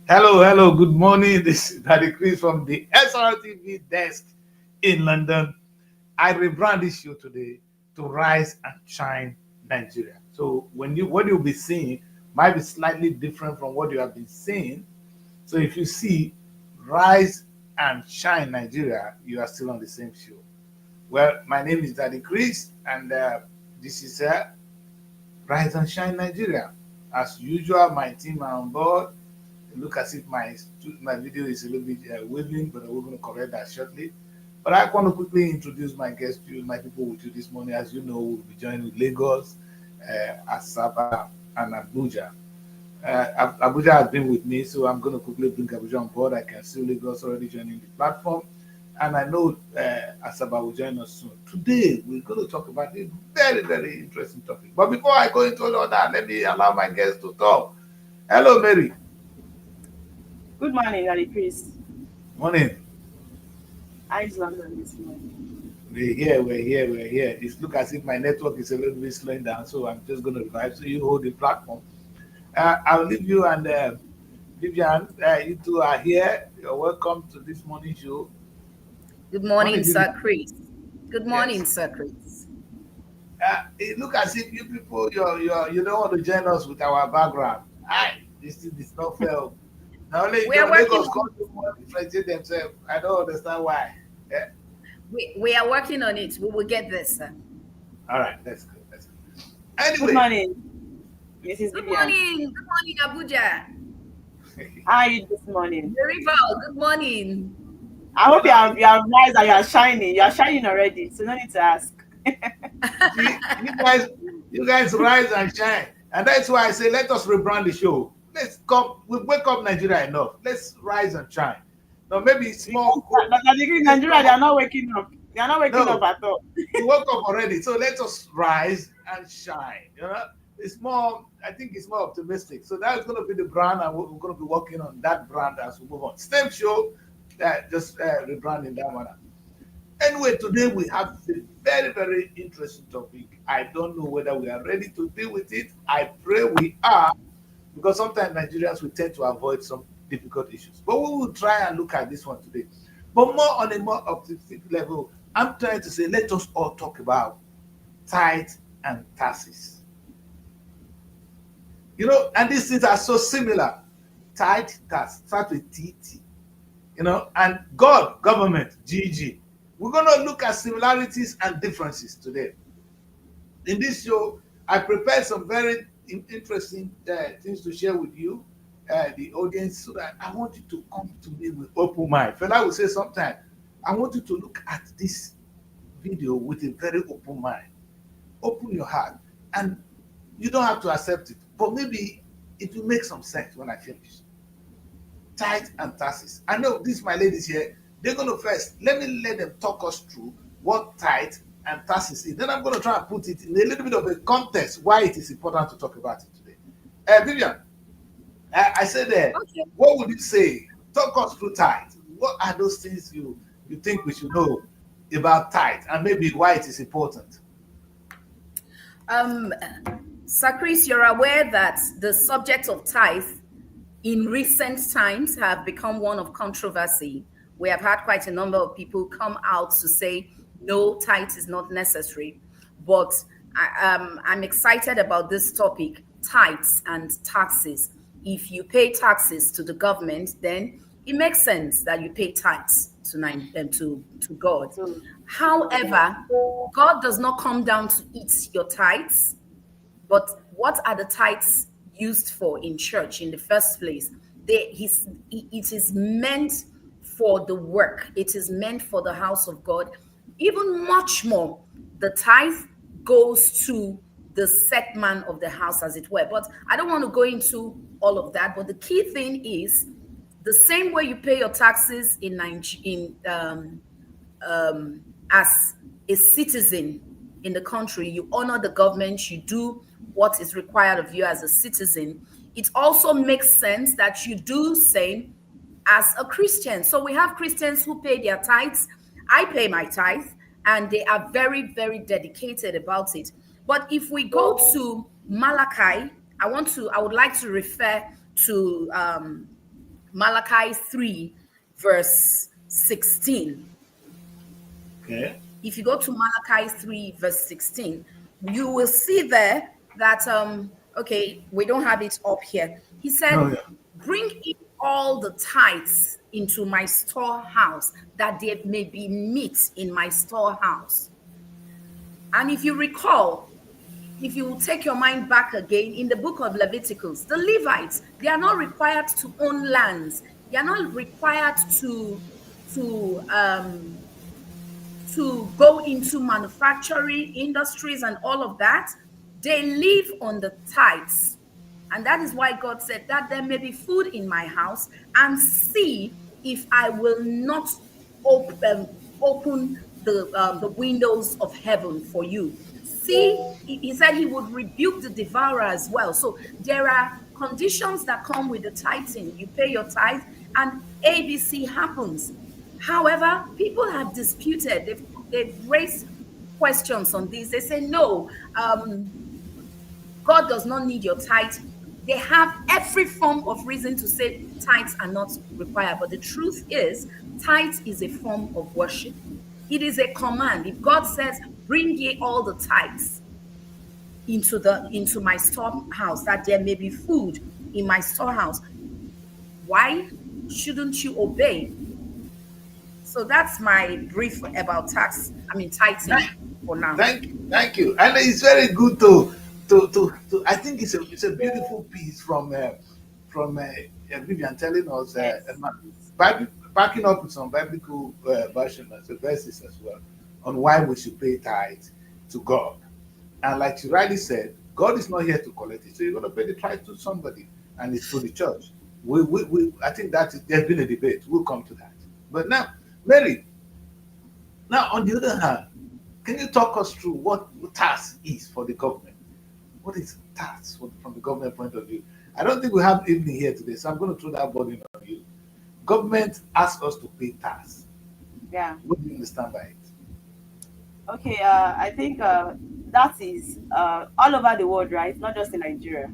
Hello, hello, good morning. This is Daddy Chris from the SRTV desk in London. I rebrand this show today to Rise and Shine Nigeria. So what you'll be seeing might be slightly different from what you have been seeing. So if you see Rise and Shine Nigeria, you are still on the same show. Well, my name is Daddy Chris, and this is Rise and Shine Nigeria. As usual, my team are on board. It look as if my video is a little bit waving, but we're going to correct that shortly. But I want to quickly introduce my guests to you, my people with you this morning. As you know, we'll be joining with Lagos, Asaba, and Abuja. Abuja has been with me, so I'm going to quickly bring Abuja on board. I can see Lagos already joining the platform, and I know Asaba will join us soon. Today, we're going to talk about a very, very interesting topic. But before I go into all that, let me allow my guests to talk. Hello, Mary. Good morning, Daddy Chris. Morning. How is London this morning? We're here. It looks as if my network is a little bit slowing down, so I'm just going to revive. So you hold the platform. I'll leave you and Vivian. You two are here. You're welcome to this morning show. Good Morning, morning, Vivian. Sir Chris. Good morning, Yes. Sir Chris. It looks as if you people you don't want to join us with our background. This thing is not fair. Now only We are working Lagos on come to more differentiate themselves. I don't understand why. Yeah. we are working on it. We will get this, sir. All right, that's good. That's good. Good Anyway, morning, Mrs. Good Vivian. morning. Good morning, Abuja. How are you this morning? Very well. Good morning. I hope you have rise and you are shining. You are shining already, so no need to ask. see, you guys rise and shine. And that's why I say let us rebrand the show. Let's come, we wake up Nigeria enough. Let's rise and shine. Now maybe it's more Daddy Chris, Nigeria, they are not waking up. They are not waking up no, at all. we woke up already. So let us rise and shine. It's more, I think it's more optimistic. So that's gonna be the brand, and we're gonna be working on that brand as we move on. Same show, just rebranding that one. Anyway, today we have a very, very interesting topic. I don't know whether we are ready to deal with it. I pray we are, because sometimes Nigerians will tend to avoid some difficult issues. But we will try and look at this one today. But more on a more optimistic level, I'm trying to say let us all talk about tithe and taxes. And these things are so similar. Tithe, tax, start with TT, and God, government, GG. We're going to look at similarities and differences today. In this show, I prepared some very interesting things to share with you, the audience, so that I want you to come to me with open mind. Fela will say sometime, I want you to look at this video with a very open mind. Open your heart. And you don't have to accept it, but maybe it will make some sense when I finish. Tithe and taxes. I know these my ladies here, they're going to first, let them talk us through what tithe and taxes is. Then I'm going to try and put it in a little bit of a context why it is important to talk about it today. Vivian, I said Okay. what would you say? Talk us through tithe. What are those things you think we should know about tithe and maybe why it is important? Um, Sir Chris, you're aware that the subject of tithe in recent times have become one of controversy. We have had quite a number of people come out to say no, tithe is not necessary. But I'm excited about this topic, tithes and taxes. If you pay taxes to the government, then it makes sense that you pay tithes to God. So, However, God does not come down to eat your tithes, but what are the tithes used for in church in the first place? It is meant for the work, it is meant for the house of God. Even much more, the tithe goes to the set man of the house, as it were. But I don't want to go into all of that. But the key thing is the same way you pay your taxes in as a citizen in the country, you honor the government, you do what is required of you as a citizen. It also makes sense that you do same as a Christian. So we have Christians who pay their tithes. I pay my tithe, and they are very, very dedicated about it. But if we go to Malachi, I would like to refer to Malachi 3, verse 16. Okay. If you go to Malachi 3, verse 16, you will see there that, okay, we don't have it up here. He No, said, yeah. bring in all the tithes into my storehouse, that there may be meat in my storehouse. And if you recall, if you take your mind back again in the book of Leviticus, the Levites, they are not required to own lands. They are not required to um to go into manufacturing industries and all of that. They live on the tithes. And that is why God said that there may be food in my house, and see if I will not open the windows of heaven for you. See, he said he would rebuke the devourer as well. So there are conditions that come with the tithing. You pay your tithe, and ABC happens. However, people have disputed. They've raised questions on this. They say no. God does not need your tithe. They have every form of reason to say tithes are not required. But the truth is, tithe is a form of worship. It is a command. If God says, bring ye all the tithes into my storehouse, that there may be food in my storehouse, why shouldn't you obey? So that's my brief about tithing Thank, for now. thank you. And it's very good to. I think it's a beautiful piece from Vivian telling us, Yes. Bible, backing up with some biblical version as verses as well on why we should pay tithes to God. And like you rightly said, God is not here to collect it, so you're going to pay the tithe to somebody, and it's to the church. I think there's been a debate. We'll come to that. But now, Mary, now on the other hand, can you talk us through what tax is for the government? What is tax from the government point of view? I don't think we have evening here today, so I'm going to throw that burden on you. Government asks us to pay tax. Yeah. What do you understand by it? Okay. I think that is all over the world, right? Not just in Nigeria.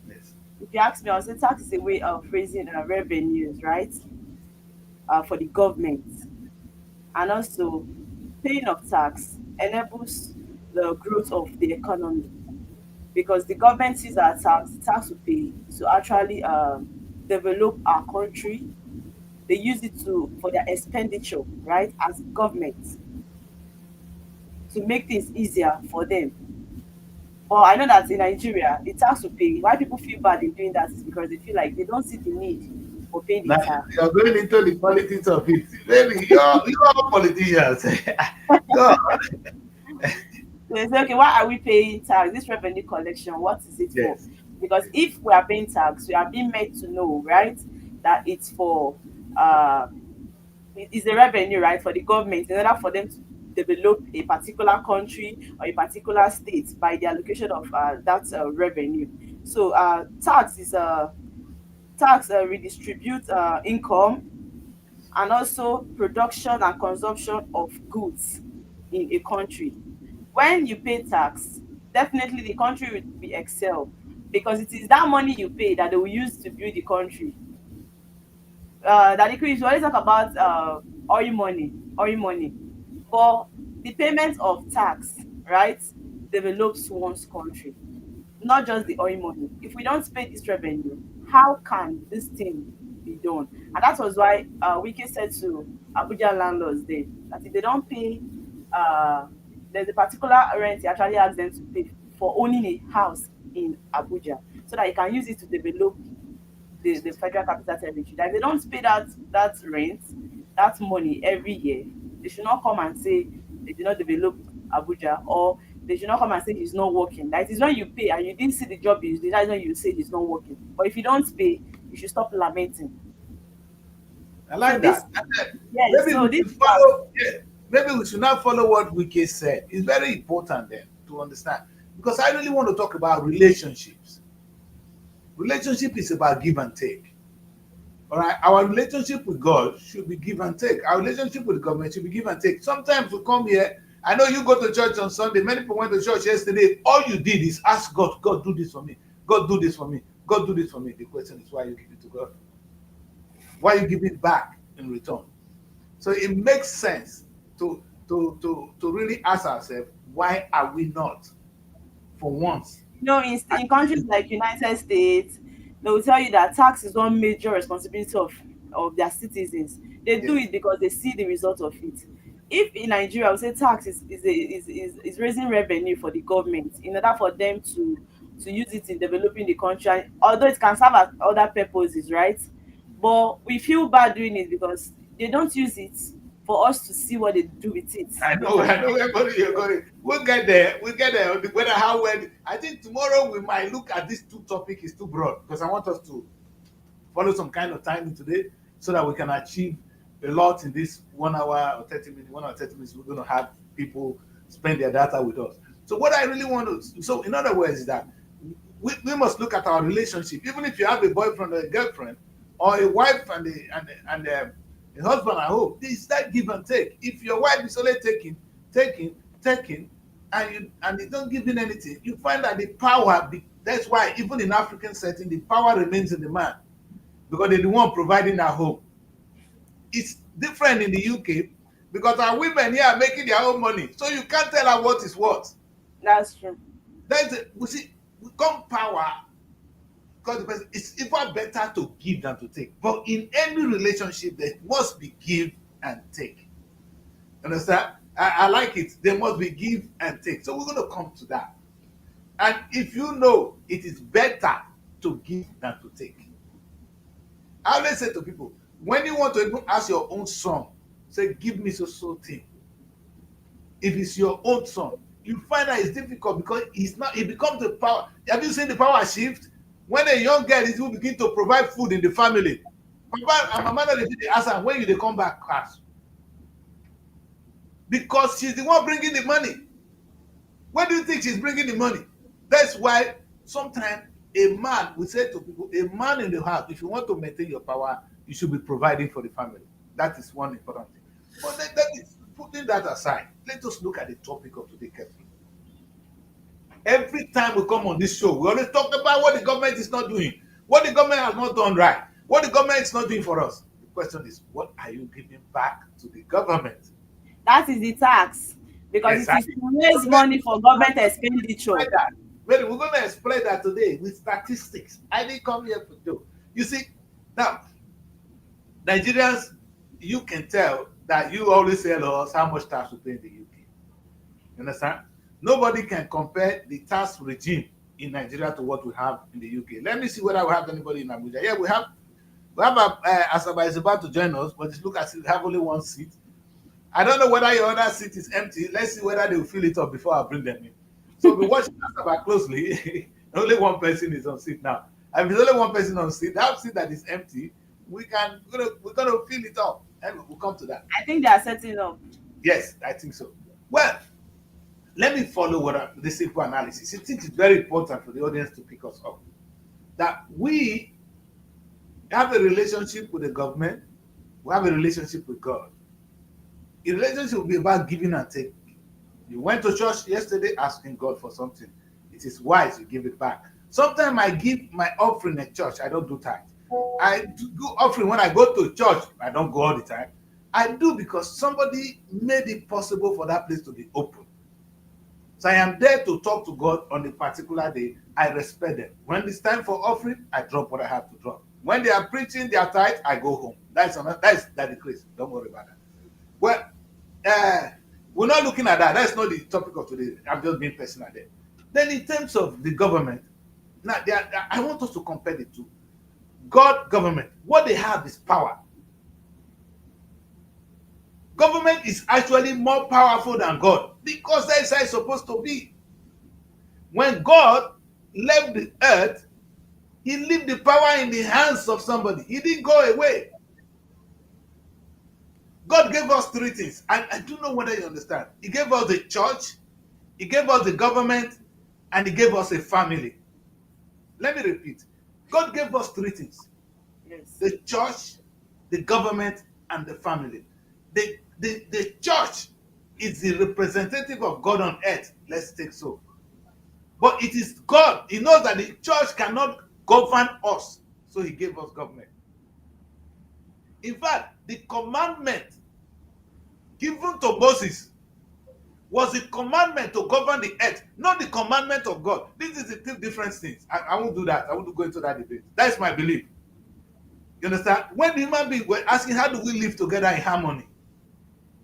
Yes. If you ask me, I'll say tax is a way of raising revenues, right? For the government, and also paying of tax enables the growth of the economy, because the government sees our tax we pay to actually develop our country. They use it to for their expenditure, right? As government, to make things easier for them. But I know that in Nigeria, the tax we pay, why people feel bad in doing that is because they feel like they don't see the need for paying the Now tax. you're going into the politics of it. Really, you're all politicians. God. So they say, okay, why are we paying tax? This revenue collection, what is it for? Yes. Because if we are paying tax, we are being made to know, right, that it's for uh it's a revenue, right, for the government in order for them to develop a particular country or a particular state by the allocation of that revenue. So tax redistribute income, and also production and consumption of goods in a country. When you pay tax, definitely the country will be excel, because it is that money you pay that they will use to build the country. That increase, we always talk about oil money, but the payment of tax, right, develops one's country, not just the oil money. If we don't pay this revenue, how can this thing be done? And that was why Wike said to Abuja landlords there that if they don't pay, uh, there's a particular rent he actually asks them to pay for owning a house in Abuja, so that he can use it to develop the federal capital territory. That if they don't pay that rent, that money every year, they should not come and say they did not develop Abuja, or they should not come and say he's not working. That is when you pay and you didn't see the job you did, that's when you say he's not working. But if you don't pay, you should stop lamenting. I So like this, that. And then yes, maybe so we this should follow. Yeah, maybe we should not follow what Wiki said. It's very important then to understand, because I really want to talk about relationships. Relationship is about give and take. All right, our relationship with God should be give and take. Our relationship with the government should be give and take. Sometimes we come here. I know you go to church on Sunday. Many people went to church yesterday. All you did is ask God, God, do this for me. God, do this for me. God, do this for me. The question is, why you give it to God? Why are you giving back in return? So it makes sense to really ask ourselves, why are we not, for once, In countries achieving? like United States, they will tell you that tax is one major responsibility of their citizens. They do Yes, it because they see the result of it. If in Nigeria, I would say tax is raising revenue for the government in order for them to use it in developing the country. And although it can serve as other purposes, right? But we feel bad doing it because they don't use it for us to see what they do with it. I know where you're going. We'll get there. We'll get there. Whether how well. I think tomorrow we might look at these two topics is too broad, because I want us to follow some kind of timing today so that we can achieve a lot in this 1 hour or 30 minutes. 1 hour 30 minutes, we're going to have people spend their data with us. So what I really want to, so in other words, is that we must look at our relationship. Even if you have a boyfriend or a girlfriend, or a wife a husband at home, this that give and take. If your wife is only taking, and you don't give in anything, you find that the power. That's why even in African setting, the power remains in the man, because they're the one providing our home. It's different in the UK, because our women here are making their own money, so you can't tell her what is what. That's true. That's it. We see, we come power, because it's even better to give than to take. But in any relationship, there must be give and take. Understand? I like it. There must be give and take. So we're going to come to that. And if you know it is better to give than to take, I always say to people, when you want to even ask your own son, say, give me so thing. If it's your own son, you find that it's difficult, because it's not, it becomes the power. Have you seen the power shift? When a young girl is who begin to provide food in the family, papa and mama no dey ask am, when you dey come back class, because she's the one bringing the money. Where do you think she's bringing the money? That's why sometimes a man, we say to people, a man in the house, if you want to maintain your power, you should be providing for the family. That is one important thing. But that is putting that aside. Let us look at the topic of today carefully. Every time we come on this show, we always talk about what the government is not doing, what the government has not done right, what the government is not doing for us. The question is, what are you giving back to the government? That is the tax, because it is Exactly. to raise money for government expenditure. That. But we're going to explain that today with statistics. I didn't come here to do. You see, now, Nigerians, you can tell that you always tell us how much tax we pay in the UK. You understand? Nobody can compare the tax regime in Nigeria to what we have in the UK. Let me see whether we have anybody in Abuja. Yeah, we have. We have Asaba is about to join us, but it look as if we have only one seat. I don't know whether your other seat is empty. Let's see whether they will fill it up before I bring them in. So we watch Asaba closely. Only one person is on seat now. And if there's only one person on seat, that seat that is empty, we're gonna fill it up, and we'll come to that. I think they are setting up. Yes, I think so. Well, let me follow the simple analysis. I think it's very important for the audience to pick us up that we have a relationship with the government, we have a relationship with God. A relationship will be about giving and taking. You went to church yesterday asking God for something. It is wise you give it back. Sometimes I give my offering at church. I don't do tithe. I do offering when I go to church. I don't go all the time. I do because somebody made it possible for that place to be open. So I am there to talk to God on a particular day. I respect them. When it's time for offering, I drop what I have to drop. When they are preaching their tithe, I go home. That's the case. Don't worry about that. Well, we're not looking at that. That's not the topic of today. I'm just being personal there. Then in terms of the government, now I want us to compare the two. God, government, what they have is power. Government is actually more powerful than God, because that's how it's supposed to be. When God left the earth, he left the power in the hands of somebody. He didn't go away. God gave us three things. I don't know whether you understand. He gave us the church, he gave us the government, and he gave us a family. Let me repeat. God gave us three things: Yes. the church, the government, and the family. The church is the representative of God on earth. Let's take so. But it is God. He knows that the church cannot govern us. So he gave us government. In fact, the commandment given to Moses was the commandment to govern the earth, not the commandment of God. This is the two different things. I won't do that. I won't go into that debate. That's my belief. You understand? When human beings were asking, how do we live together in harmony?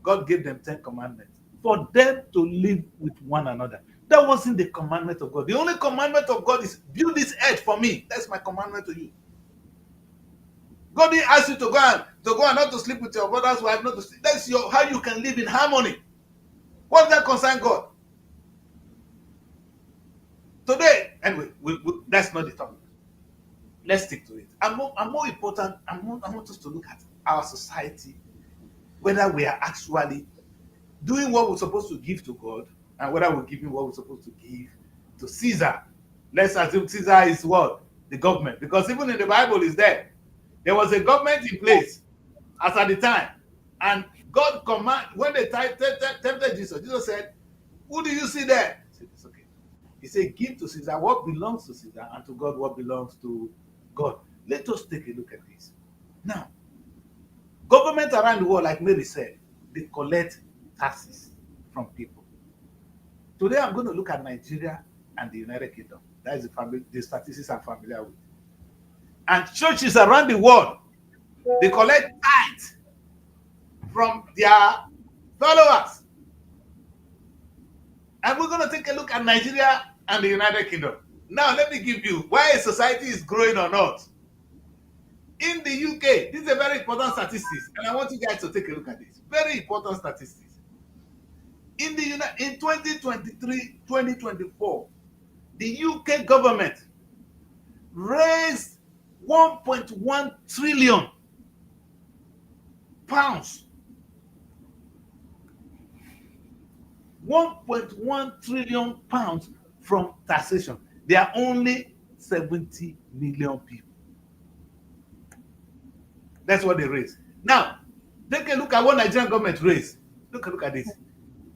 God gave them 10 commandments for them to live with one another. That wasn't the commandment of God. The only commandment of God is build this earth for me. That's my commandment to you. God didn't ask you to go and not to sleep with your brother's wife, not to sleep. That's your how you can live in harmony. What does that concern God? Today, anyway, that's not the topic. Let's stick to it. And more important, I want us to look at our society, whether we are actually doing what we're supposed to give to God, and whether we're giving what we're supposed to give to Caesar. Let's assume Caesar is what? The government. Because even in the Bible is there. There was a government in place as at the time. And God command, when they tempted Jesus, Jesus said, who do you see there? He said, it's okay. He said, give to Caesar what belongs to Caesar, and to God what belongs to God. Let us take a look at this. Now, government around the world, like Mary said, they collect taxes from people. Today, I'm going to look at Nigeria and the United Kingdom. That is the statistics I'm familiar with. And churches around the world, they collect tithes from their followers. And we're going to take a look at Nigeria and the United Kingdom. Now, let me give you why a society is growing or not. In the UK, this is a very important statistics, and I want you guys to take a look at this. Very important statistics. In 2023, 2024, the UK government raised 1.1 trillion pounds. 1.1 trillion pounds from taxation. There are only 70 million people. That's what they raised. Now, take a look at what Nigerian government raised. Look at this.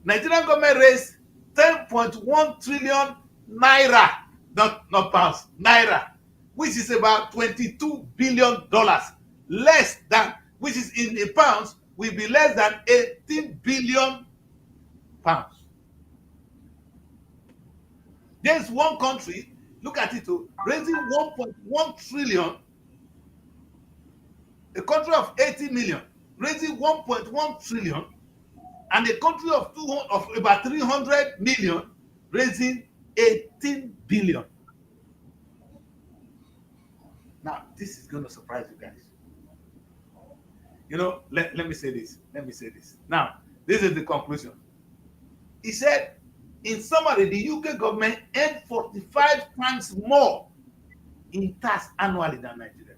Nigerian government raised 10.1 trillion naira, not pounds, naira, which is about $22 billion, less than, which is in pounds, will be less than 18 billion pounds. There's one country, look at it, raising 1.1 trillion, a country of 80 million, raising 1.1 trillion, and a country of about 300 million, raising 18 billion. Now, this is going to surprise you guys. You know, let me say this. Now, this is the conclusion. He said, in summary, the UK government earned 45 times more in tax annually than Nigeria.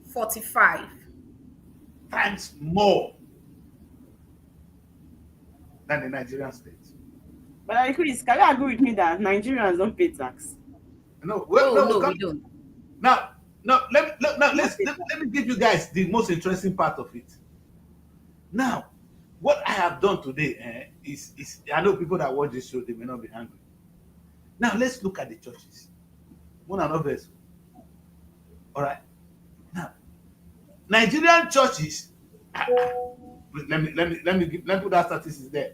45 times more than the Nigerian state. But Chris, can you agree with me that Nigerians don't pay tax? No, we don't. Now, let me give you guys the most interesting part of it. Now, what I have done today is I know people that watch this show, they may not be angry. Now, let's look at the churches. One another. All right. Now, Nigerian churches. Let me put that statistics there.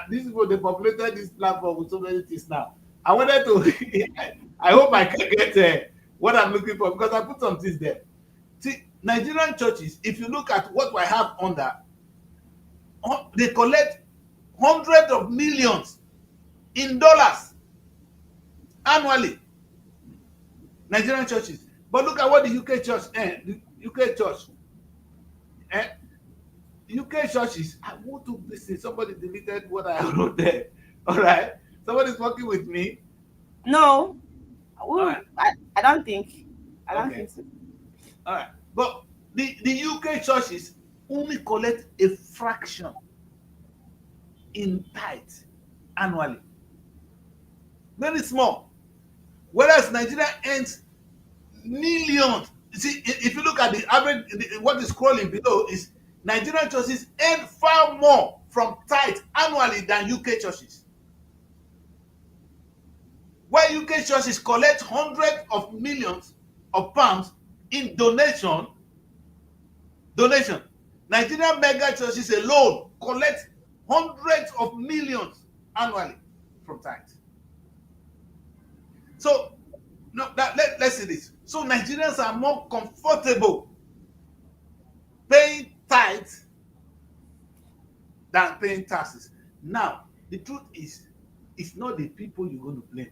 This is what they populated this platform with so many things now. I wanted to. I hope I can get what I'm looking for, because I put some things there. See, Nigerian churches, if you look at what I have under, they collect hundreds of millions in dollars annually. Nigerian churches. But look at what the UK church, UK churches. I want to listen. Somebody deleted what I wrote there. All right. Somebody's working with me. No. Right. I don't think. I don't think so. All right. But the UK churches only collect a fraction in tithe annually. Very small. Whereas Nigeria earns millions. You see, if you look at the average, what is scrolling below is Nigerian churches earn far more from tithe annually than UK churches. Where UK churches collect hundreds of millions of pounds in donation. Nigerian mega churches alone collect hundreds of millions annually from tithes. So no, let's see this. So Nigerians are more comfortable paying tithes than paying taxes. Now, the truth is, it's not the people you're going to blame,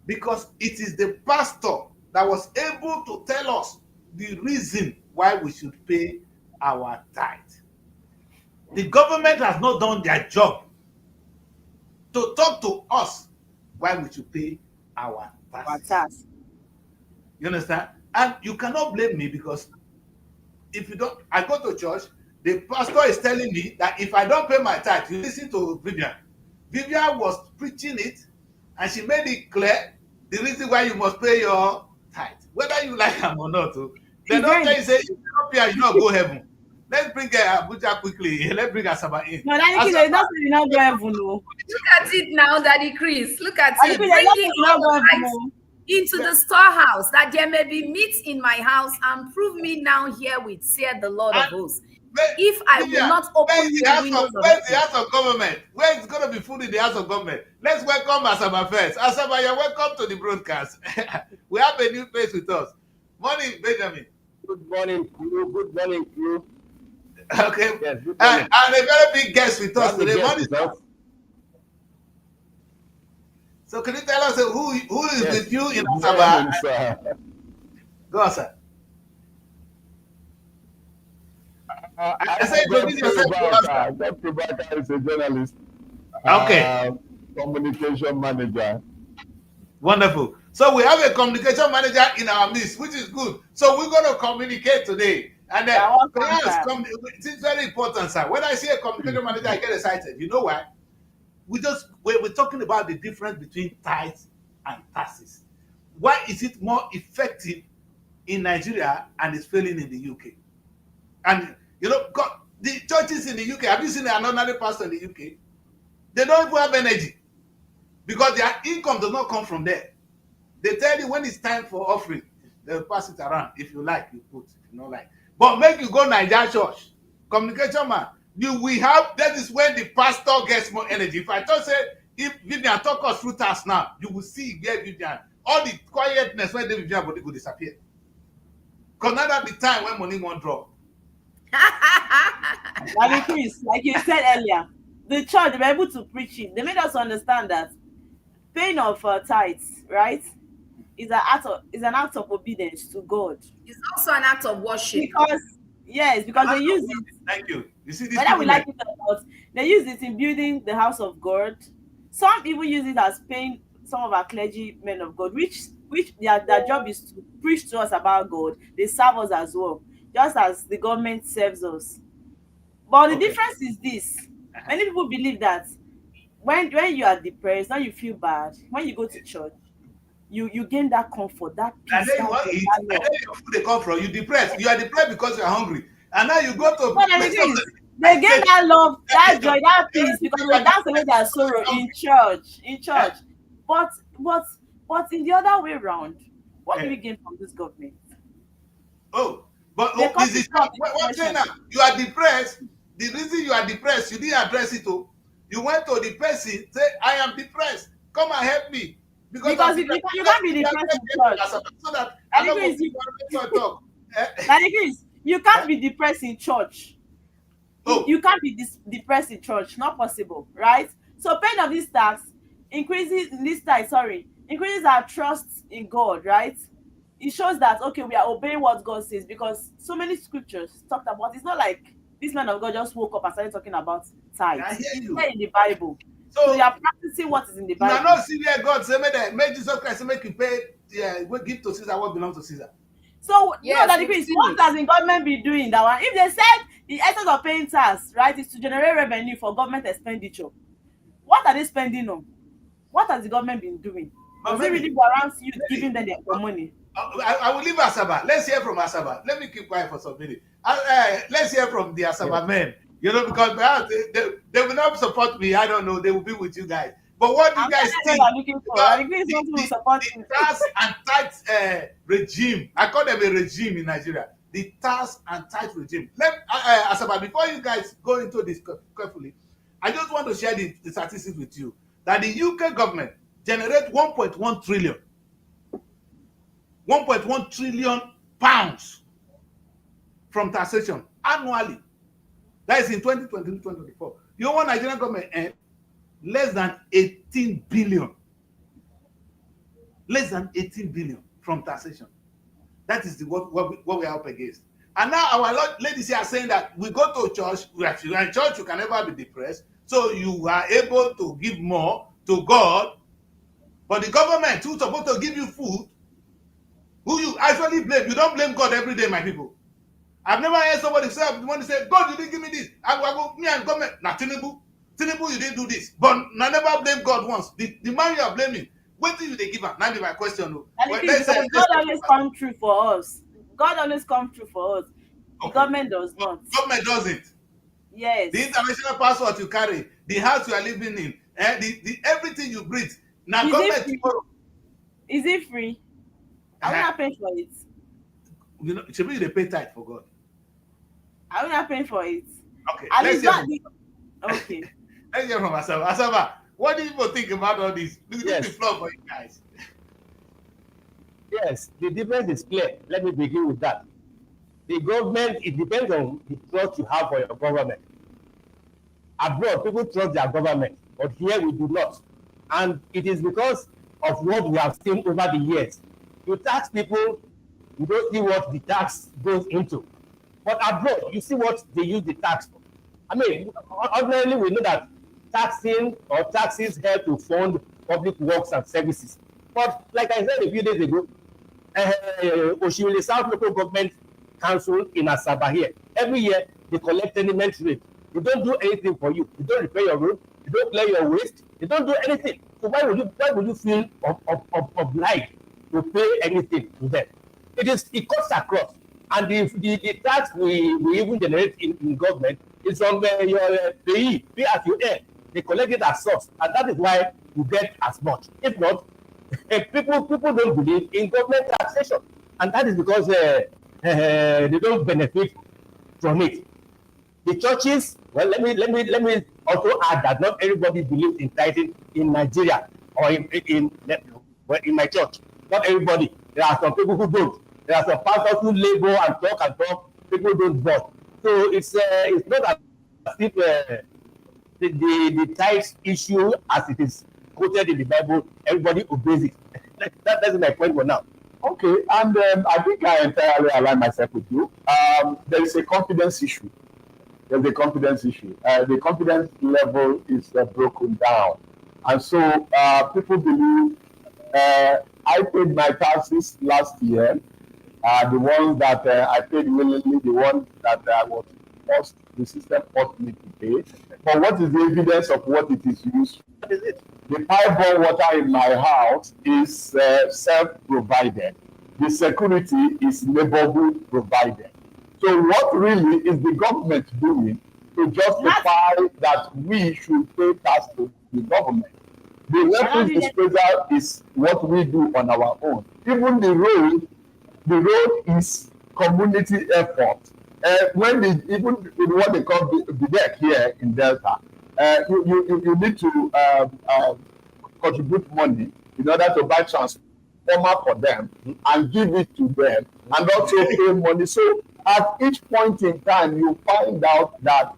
because it is the pastor that was able to tell us the reason why we should pay our tithe. The government has not done their job to talk to us why we should pay our taxes. Tax. You understand? And you cannot blame me, because if you don't, I go to church, the pastor is telling me that if I don't pay my tithe, you listen to Vivian. Vivian was preaching it, and she made it clear the reason why you must pay your tithe, whether you like them or not. They don't tell you, say, if you don't pay, you not go heaven. Let's bring Abuja quickly. Let's bring Asaba in. No, Daddy Chris, not say you not go heaven, no. Look at it now, Daddy Chris. Look at Daddy it. Chris, not say Bringing you not go all heaven, tithes no. into the storehouse, that there may be meat in my house, and prove me now herewith, saith the Lord of hosts. If I will not open the windows of where's the house of government? Where is going to be food in the house of government? Let's welcome Asaba first. Asaba, you're welcome to the broadcast. We have a new face with us. Morning, Benjamin. Good morning, crew. Good morning, crew. Okay. Yes, good morning. And a very big guest with us today. Morning. So can you tell us who is with you in Asaba? Go on, sir. I said God Probaka is a journalist. Okay. Communication manager. Wonderful. So we have a communication manager in our midst, which is good. So we're going to communicate today. And it's very important, sir. When I see a communication manager, I get excited. You know why? We're talking about the difference between tithes and taxes. Why is it more effective in Nigeria and it's failing in the UK? And you know, the churches in the UK, have you seen an ordinary pastor in the UK? They don't even have energy, because their income does not come from there. They tell you when it's time for offering, they'll pass it around. If you like, you put. If you don't like. But make you go Niger church, communication man, that is when the pastor gets more energy. If I just say, if Vivian talk us through task now, you will see where Vivian, all the quietness when Vivian body will disappear. Because now that's the time when money won't drop. Daddy Chris, like you said earlier, the church, they were able to preach it. They made us understand that paying of tithes, right, is an act of obedience to God. It's also an act of worship. Because they use it. Thank you. You see this. Whether we like it or not, they use it in building the house of God. Some even use it as paying some of our clergy men of God, which their job is to preach to us about God. They serve us as well, just as the government serves us. But the difference is this: many people believe that when you are depressed, now you feel bad. When you go to church, you gain that comfort, that peace. And then you want to eat, and then your food they come from. You depressed. You are depressed because you are hungry, and now you go to. They gain that love, that joy, that peace, because they dance away their sorrow in church. But in the other way around, what do we gain from this government? Oh, but is it what now? You are depressed. The reason you are depressed, you didn't address it. You went to the person, say, I am depressed. Come and help me. Because you can't be depressed in church. So that I don't talk. You can't be depressed in church. Oh. You can't be depressed in church. Not possible, right? So paying of this tax increases our trust in God, right? It shows that, okay, we are obeying what God says, because so many scriptures talked about. It's not like this man of God just woke up and started talking about tithes. It's there in the Bible. So you are practicing what is in the Bible. You are not seeing where God say, make Jesus Christ make you pay, give to Caesar what belongs to Caesar. So yes, that Chris, what does the government be doing that one? If they said the essence of paying tax, right, is to generate revenue for government expenditure, what are they spending on? What has the government been doing? Does it really go around you giving them their money? I will leave Asaba. Let's hear from Asaba. Let me keep quiet for some minutes. Let's hear from the Asaba men. You know, because they will not support me. I don't know. They will be with you guys. But what do you guys think about the tax and tax regime? I call them a regime in Nigeria. The tax and tax regime. Asaba, before you guys go into this carefully, I just want to share the statistics with you that the UK government generates 1.1 trillion. 1.1 trillion pounds from taxation annually. That is in 2020-2024. You know what Nigerian government earned? Less than 18 billion. Less than 18 billion from taxation. That is what we are up against. And now our ladies here are saying that we go to church, you are in church, you can never be depressed. So you are able to give more to God. But the government who's supposed to give you food, who you actually blame, you don't blame God every day, my people. I've never heard somebody say, God, you didn't give me this. I go, me and government, now Tinubu, you didn't do this. But I never blame God once. The man you are blaming, what do you they give him? Now be my question. God always come true for us. God always come true for us. The government does not. Government doesn't. Yes. The international passport you carry, the house you are living in, the everything you breathe. Now government tomorrow. Is it free? I will not pay for it. You know, should be they pay tithe for God. I will not pay for it. Okay. Okay. Let's hear from Asaba. Asaba, what do you people think about all this? This is the floor for you guys. Yes, the difference is clear. Let me begin with that. The government, it depends on the trust you have for your government. Abroad, people trust their government, but here we do not. And it is because of what we have seen over the years. You tax people, you don't see what the tax goes into. But abroad, you see what they use the tax for. I mean, ordinarily we know that taxing or taxes help to fund public works and services. But like I said a few days ago, Oshiwele South Local Government Council in Asaba here, every year they collect tenement rate. They don't do anything for you. They don't repair your road. They don't clear your waste. They don't do anything. So why would you feel obliged to pay anything to them? It cuts across. And the tax we even generate in government is from your pay as you earn. They collect it as source, and that is why you get as much. If not, people don't believe in government taxation, and that is because they don't benefit from it. The churches, well, let me also add that not everybody believes in tithing in Nigeria or in my church. Not everybody. There are some people who don't. There are some pastors who labor and talk. People don't vote. So it's not as if the tithes issue as it is quoted in the Bible, everybody obeys it. That's my point for now. Okay, and I think I entirely align myself with you. There is a confidence issue. There's a confidence issue. The confidence level is broken down. And so people believe I paid my taxes last year. The ones that I paid willingly, the ones that I was forced, the system forced me to pay. But what is the evidence of what it is used for? What is it? The pipe water in my house is self-provided. The security is neighborhood provided. So what really is the government doing to justify that we should pay tax to the government? The refuse disposal is what we do on our own. Even the road is community effort. When even what they call the deck here in Delta, you need to contribute money in order to buy transformer for them and give it to them, and also pay money. So at each point in time, you find out that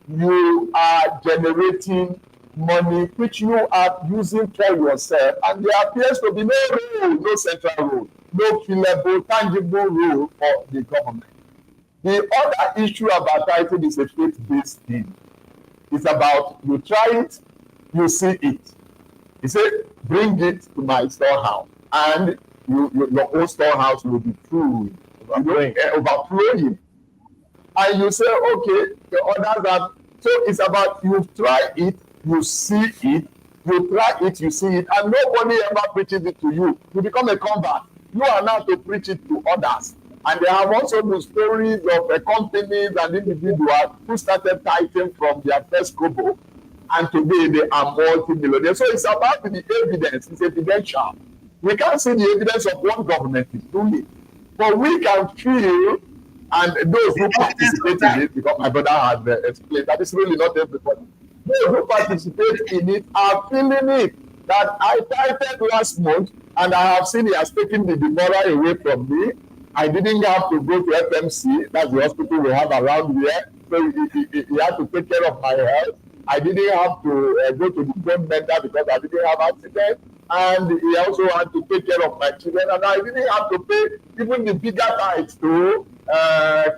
you are generating money which you are using for yourself, and there appears to be no rule, no central rule, no fillable, tangible rule for the government. The other issue about tithing is a faith-based thing. It's about you try it, you see it. He said, bring it to my storehouse, and your own storehouse will be full, overflowing. And you say, okay, the others are. So it's about you try it, you see it, you try it, you see it, and nobody ever preaches it to you. You become a convert. You are now to preach it to others. And there have also been stories of companies and individuals who started tithing from their first kobo. and today they are multi-millionaires. So it's about the evidence. It's evidential. We can't see the evidence of one government is doing it, but we can feel, and those who participate in it, because my brother had explained that it's really not everybody. Those who participate in it are feeling it. That I titled last month, and I have seen he has taken the demora away from me. I didn't have to go to FMC, that's the hospital we have around here. So he had to take care of my health. I didn't have to go to the brain mentor because I didn't have accident. And he also had to take care of my children. And I didn't have to pay even the bigger tithes to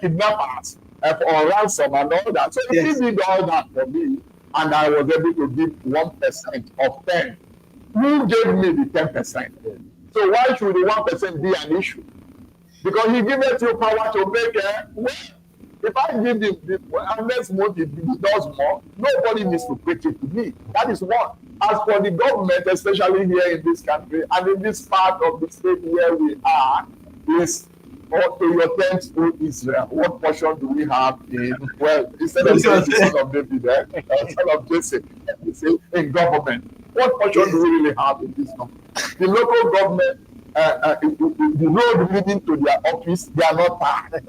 kidnappers for ransom and all that. So he did all that for me. And I was able to give 1% of 10. Who gave me the 10%? So why should the 1% be an issue? Because he gave us your power to make if I give him this, unless month he does more, nobody needs to preach it to me. That is one. As for the government, especially here in this country and in this part of the state where we are, is to your tents, to Israel. What portion do we have in, well, instead of saying the son of David, son of Jesse, we say in government. What portion do we really have in this government? The local government, the road leading to their office, they are not bad.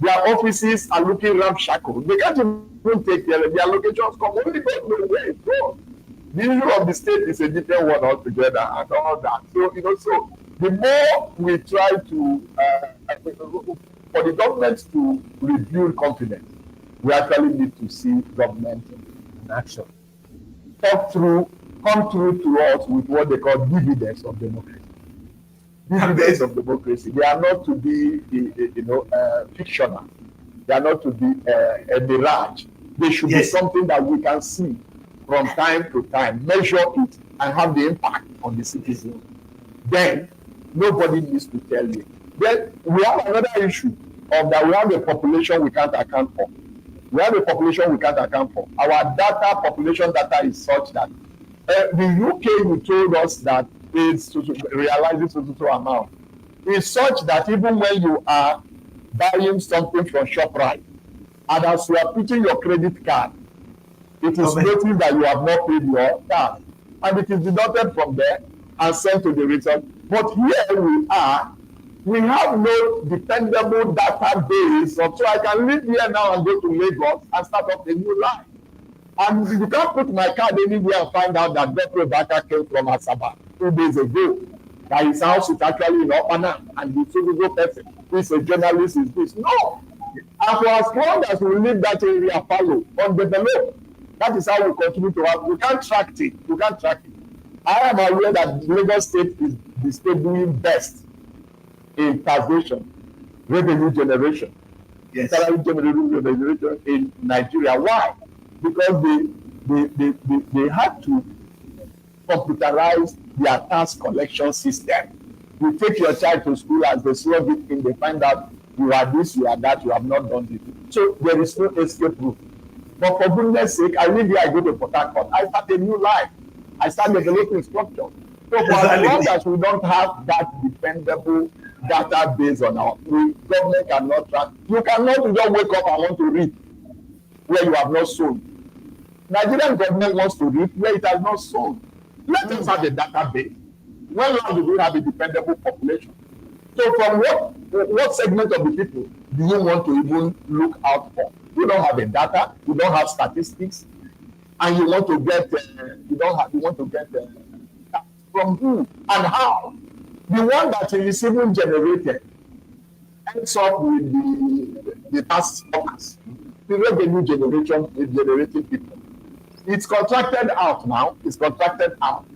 Their offices are looking ramshackle. They can't even take care of their locations. Only God knows where it goes. The issue of the state is a different one altogether and all that. So, so the more we try to, for the government to rebuild confidence, we actually need to see government in action. Come through to us with what they call dividends of democracy. Dividends of democracy. They are not to be, fictional. They are not to be a mirage. They should be something that we can see from time to time, measure it, and have the impact on the citizens. Then nobody needs to tell you. Then we have another issue of that we have a population we can't account for. We have a population we can't account for. Our population data is such that the UK, you told us that it's realizing so amount. It's such that even when you are buying something from ShopRite, and as you are putting your credit card, it is noting that you have not paid your card, and it is deducted from there and sent to the return. But here we have no dependable database, so I can leave here now and go to Lagos and start up a new life. And you can't put my card anywhere and find out that Dr. Baka came from Asaba 2 days ago. That his house is actually in Opana, and the Sugugo person who is a journalist is this. No! And for as long as we leave that area fallow, undeveloped, that is how we continue to have. We can't track it. We can't track it. I am aware that Lagos State is the state doing best in taxation, revenue generation, salary generation in Nigeria. Why? Because they had to computerize their tax collection system. You take your child to school, as they slug it in, they find out you are this, you are that, you have not done it. So there is no escape route. But for goodness sake, I live here, I go to Port Harcourt, I start a new life. I start developing structure. So for as long as we don't have that dependable database on our government cannot track. You cannot just wake up and want to read where you have not sown. Nigerian government wants to read where it has not sown. Let us have a database. When long do we have a dependable population? So from what segment of the people do you want to even look out for? You don't have the data, you don't have statistics, and you want to get from who and how? The one that is even generated ends up with the tax workers. The revenue generation is generating people. It's contracted out now. It's contracted out.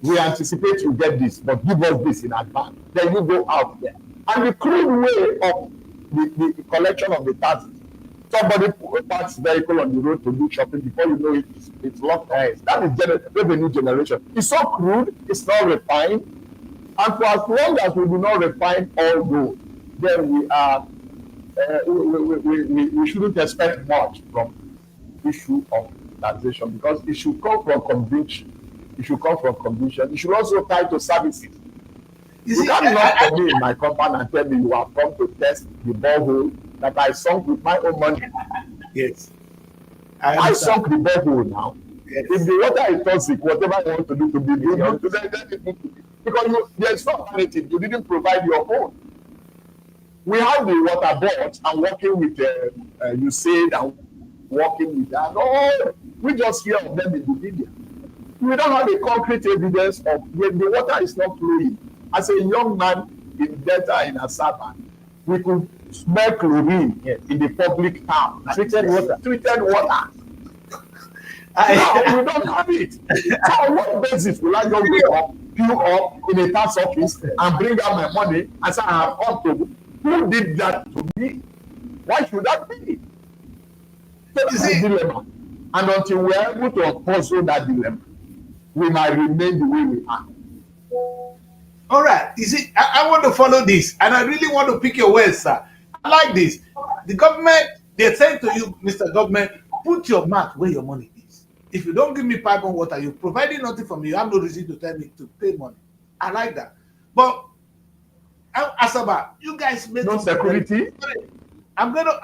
We anticipate you get this, but give us this in advance. Then you go out there. And the crude way of the collection of the taxes. Somebody parks vehicle on the road to do shopping, before you know it, it's locked eyes. That is revenue generation. It's so crude, it's not refined. And for as long as we do not refine all those, then we are we shouldn't expect much from the issue of taxation, because it should come from conviction. It should come from conviction. It should also tie to services. You can't knock for me in my compound and tell me you have come to test the borehole that I sunk with my own money. Yes. I sunk the borehole now. Yes. If the water is toxic, whatever you want to do to be good, then it needs to be. Because there's no alternative. You didn't provide your own. We have the water boards and working with USAID and working with that. No, we just hear of them in the media. We don't have a concrete evidence of when the water is not flowing. As a young man in Delta in Asaba, we could smell chlorine in the public town. Treated water. Treated water. Now we don't have it. So on what basis will I just wake up, queue up in a tax office and bring out my money and say I have up to? Who did that to me? Why should that be? That is a dilemma. And until we are able to puzzle that dilemma, we might remain the way we are. All right. You see, I want to follow this, and I really want to pick your words, sir. I like this. The government, they're saying to you, Mr. Government, put your mouth where your money is. If you don't give me pipe and water, you're providing nothing for me. You have no reason to tell me to pay money. I like that. But Asaba, you guys made no security. I'm gonna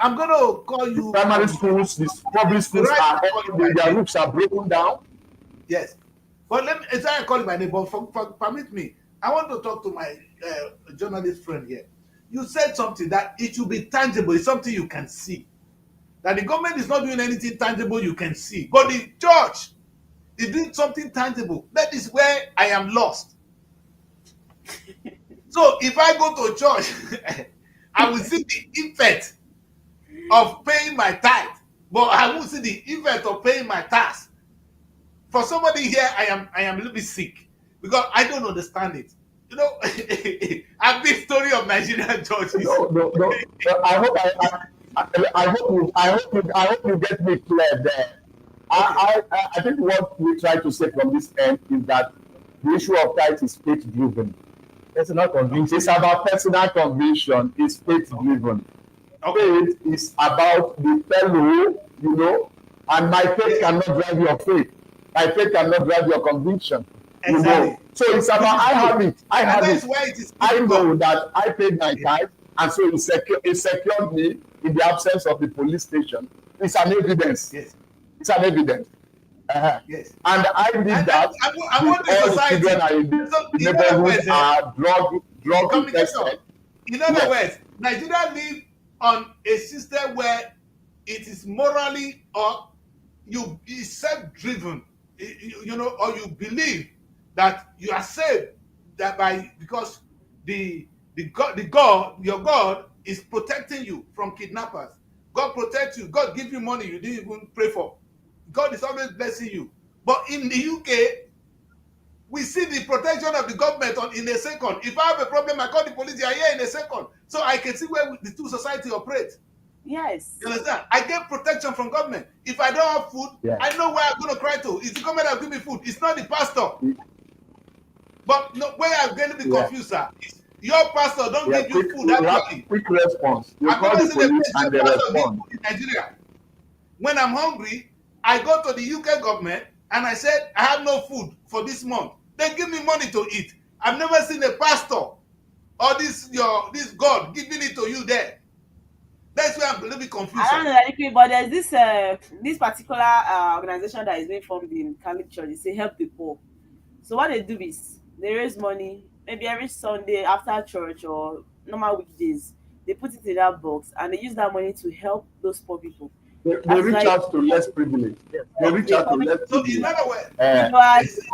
call you. Primary schools, these public schools are all their roofs are broken down. Yes, but let me. It's I call my name, but permit me. I want to talk to my journalist friend here. You said something that it should be tangible. It's something you can see. That the government is not doing anything tangible you can see, but the church is doing something tangible. That is where I am lost. So if I go to church, I will see the effect of paying my tithe, but I won't see the effect of paying my tax. For somebody here, I am a little bit sick because I don't understand it. You know, a big story of Nigerian churches. No. I hope you get me clear there. I think what we try to say from this end is that the issue of tithe is faith driven. Personal conviction. It's about personal conviction. It's faith driven. Faith is about the fellow, and my faith cannot drive your faith. My faith cannot drive your conviction. Exactly. So it's about I have it. I know that I paid my tithe, and so it secured me in the absence of the police station. It's an evidence. Yes. It's an evidence. Yes. And I did that. I want the society. Children are in the neighborhood are drug infested. In other words, Nigeria live on a system where it is morally or is self-driven, or you believe that you are saved because your God is protecting you from kidnappers. God protects you. God gives you money you didn't even pray for. God is always blessing you. But in the UK, we see the protection of the government in a second. If I have a problem, I call the police. They are here in a second, so I can see where the two society operate. Yes. You understand? I get protection from government. If I don't have food, I know where I'm going to cry to. It's the government that will give me food. It's not the pastor. But no, where I'm going to be confused, sir, is your pastor don't give you food. Quick response. You call the police and they respond. In Nigeria, when I'm hungry, I go to the UK government and I said, I have no food for this month. They give me money to eat. I've never seen a pastor or this God giving it to you there. That's where I'm a little bit confused. I don't know, but there's this particular organization that is being formed in Catholic Church. They say help the poor. So what they do is they raise money, maybe every Sunday after church or normal weekdays. They put it in that box and they use that money to help those poor people. They reach out to less privileged. They reach out to less privileged. So in other words,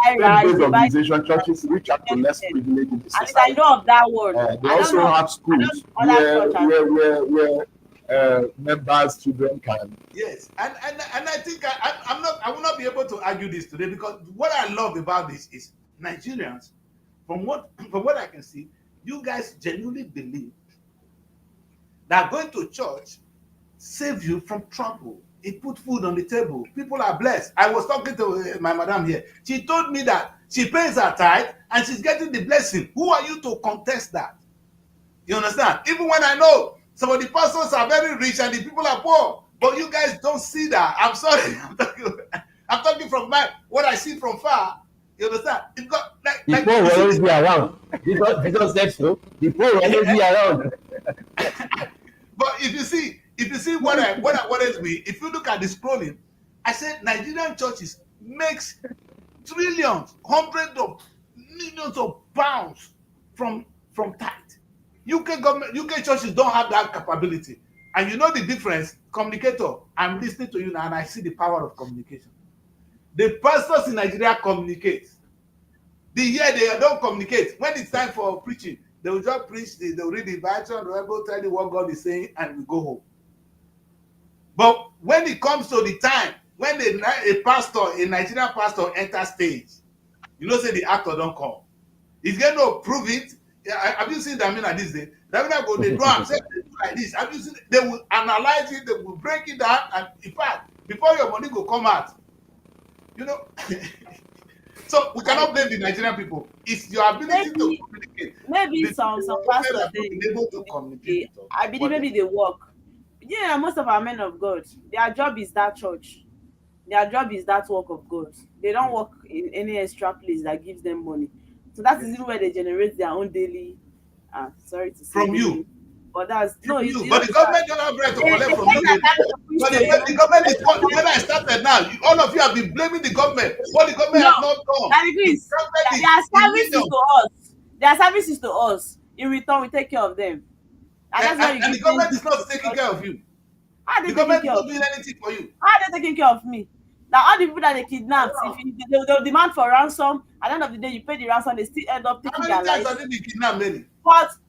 faith-based organization churches reach out to less privileged in the society. I know of that word. They also have schools where members, children can. Yes, and I think I will not be able to argue this today because what I love about this is Nigerians, from what I can see, you guys genuinely believe that going to church save you from trouble. It put food on the table. People are blessed. I was talking to my madam here. She told me that she pays her tithe and she's getting the blessing. Who are you to contest that? You understand? Even when I know some of the pastors are very rich and the people are poor, but you guys don't see that. I'm sorry. I'm talking from what I see from far. You understand? The poor will always be around. Because said so. The poor will always be around. But if you see what worries me, if you look at the scrolling, I said Nigerian churches makes trillions, hundreds of millions of pounds from tithe. UK government, UK churches don't have that capability. And you know the difference, communicator. I'm listening to you now, and I see the power of communication. The pastors in Nigeria communicate. The year they don't communicate. When it's time for preaching, they will just preach. They will read the Bible, the Bible, tell you what God is saying, and we go home. But when it comes to the time when a pastor, a Nigerian pastor, enters stage, you know, say the actor don't come. He's going to prove it. Have you seen Damina this day? Damina go, they do am, say they do like this. Have you seen? They will analyze it, they will break it down, and in fact, before your money go come out, you know. So we cannot blame the Nigerian people. It's your ability to communicate. Maybe some pastors been able to communicate. I believe maybe they work. Yeah, most of our men of God, their job is that church. Their job is that work of God. They don't work in any extra place that gives them money. So that is even where they generate their own daily. Sorry to say. From you. But that's no. You, but the government don't have right to collect from you. But the government is when I started now, all of you have been blaming the government. What the government has not done. Their services to us. Their services to us. In return, we take care of them. And the government is not taking care of you. The government is not doing anything for you. How are they taking care of me? Now all the people that they kidnapped, if they'll demand for ransom, at the end of the day, you pay the ransom, they still end up taking their lives. How many times have they been kidnapped, Mary?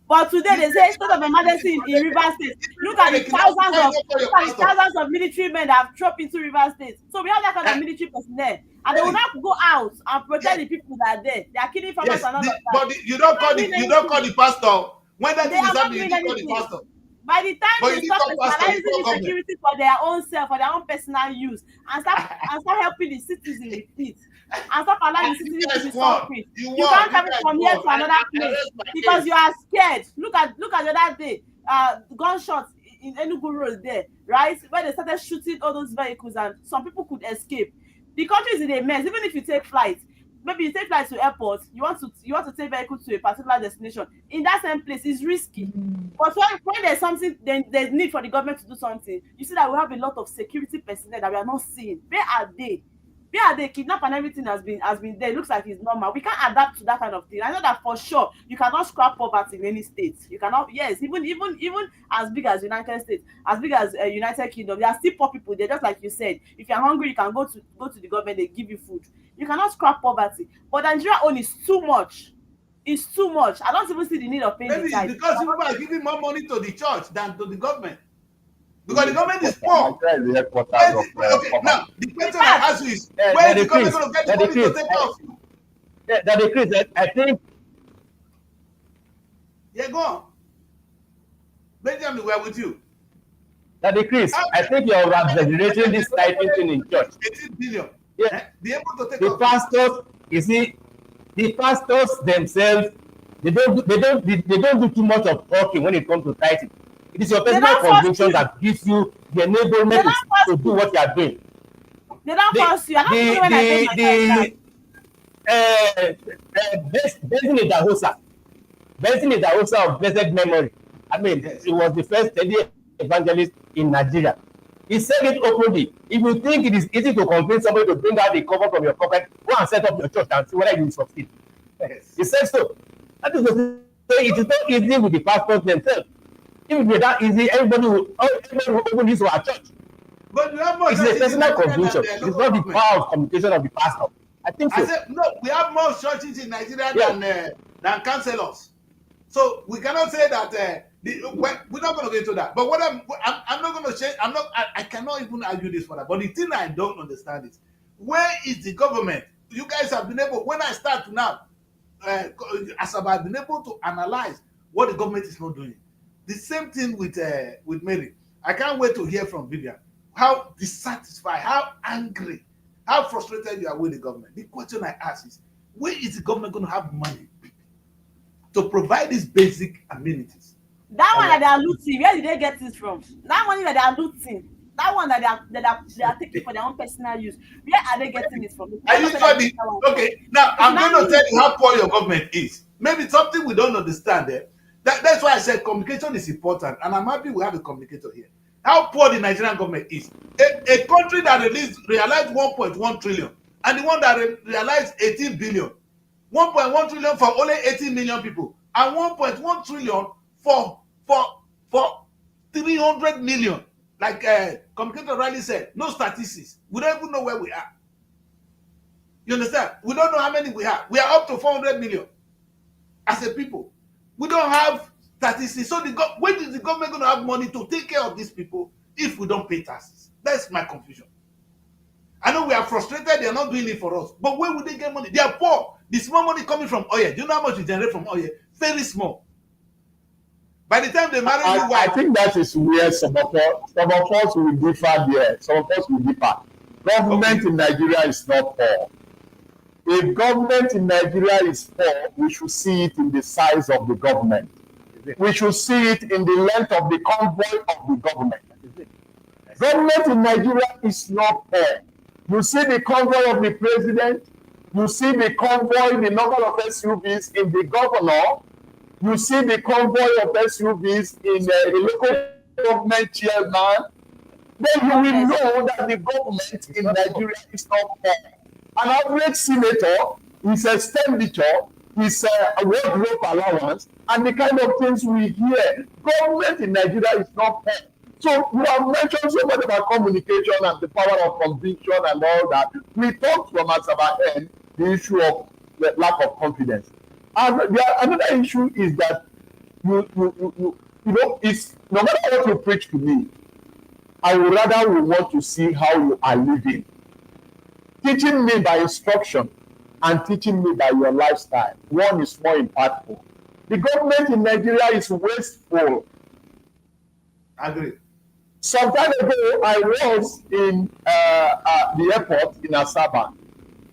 But today they say state of emergency in Rivers State. Look at the thousands of military men that have trooped into Rivers State. So we have that kind of military personnel, and they will not go out and protect the people that are there. They are killing farmers and all that. But you don't call the pastor. When that thing is happening, you don't call the pastor. By the time they start personalizing the security for their own self, for their own personal use, and start helping the citizens with it, and stop allowing the citizens to be suffering. You can't come from here to another place because you are scared. Look at the other day, gunshots in Enugu Road there, right? Where they started shooting all those vehicles and some people could escape. The country is in a mess. Even if you take flight, maybe you take flight to airport, you want to take vehicle to a particular destination. In that same place, it's risky. But when there's something, then there's need for the government to do something. You see that we have a lot of security personnel that we are not seeing. Where are they? Where are they? Kidnap and everything has been there. It looks like it's normal. We can't adapt to that kind of thing. I know that for sure. You cannot scrap poverty in any state. You cannot. Yes, even as big as United States, as big as United Kingdom, there are still poor people. They're just like you said. If you're hungry, you can go to the government. They give you food. You cannot scrap poverty. But Nigeria own is too much. It's too much. I don't even see the need of paying. Maybe it's because people are giving more money to the church than to the government. Because the government is poor. Now, the question I ask you is, where is the government going to get the money to take off? That increase, I think. Yeah, go on. Benjamin, we're with you. That increase, I think you're exaggerating this tithing thing in church. 18 billion. Yeah. Be able to take the off. Pastors, you see, the pastors themselves, they don't do too much of talking when it comes to tithing. It is your personal conviction that gives you the enablement to do what you are doing. They don't force you. Benson Idahosa of blessed memory. I mean, he was the first steady evangelist in Nigeria. He said it openly. If you think it is easy to convince somebody to bring out the cover from your pocket, go and set up your church and see whether you will succeed. Yes. He said so. That is to say, it is not easy with the pastors themselves. If it were that easy, everybody would open this to our church. But you have more it's a personal conviction. It's not the power of communication of the pastor. I think so. I said, no, we have more churches in Nigeria than councillors. So we cannot say that we're not going to get into that. But what I'm not going to say, I cannot even argue this for that. But the thing I don't understand is, where is the government? You guys have been able, when I start now, as I've been able to analyze what the government is not doing. The same thing with Mary. I can't wait to hear from Vivian. How dissatisfied, how angry, how frustrated you are with the government. The question I ask is, where is the government going to have money to provide these basic amenities? That one that they are looting, where did they get this from? That money that they are looting, that one that they are taking for their own personal use, where are they getting it from? Are you sure? Okay, now I'm going to tell you how poor your government is. Maybe something we don't understand there. That's why I said communication is important, and I'm happy we have a communicator here. How poor the Nigerian government is. A country that realized 1.1 trillion and the one that realized 18 billion, 1.1 trillion for only 18 million people, and 1.1 trillion for 300 million. Like Communicator Riley said, no statistics. We don't even know where we are. You understand? We don't know how many we have. We are up to 400 million as a people. We don't have statistics. So when is the government going to have money to take care of these people if we don't pay taxes? That's my confusion. I know we are frustrated, they are not doing it for us. But where would they get money? They are poor. The small money coming from oil. Do you know how much we generate from oil? Very small. By the time they marry you, I think that is where some of us will differ there. Some of us will differ. Government in Nigeria is not poor. If government in Nigeria is poor, we should see it in the size of the government. We should see it in the length of the convoy of the government. Government in Nigeria is not poor. You see the convoy of the president, you see the convoy, the number of SUVs in the governor, you see the convoy of SUVs in the local government chairman, then you will know that the government in Nigeria is not poor. An average senator, his expenditure, his wardrobe allowance, and the kind of things we hear. Government in Nigeria is not poor. So you have mentioned so much about communication and the power of conviction and all that. We talked from Asaba end the issue of the lack of confidence. And another issue is that you know, it's no matter what you preach to me, I would rather want to see how you are living. Teaching me by instruction and teaching me by your lifestyle. One is more impactful. The government in Nigeria is wasteful. Agree. Some time ago, I was in the airport in Asaba,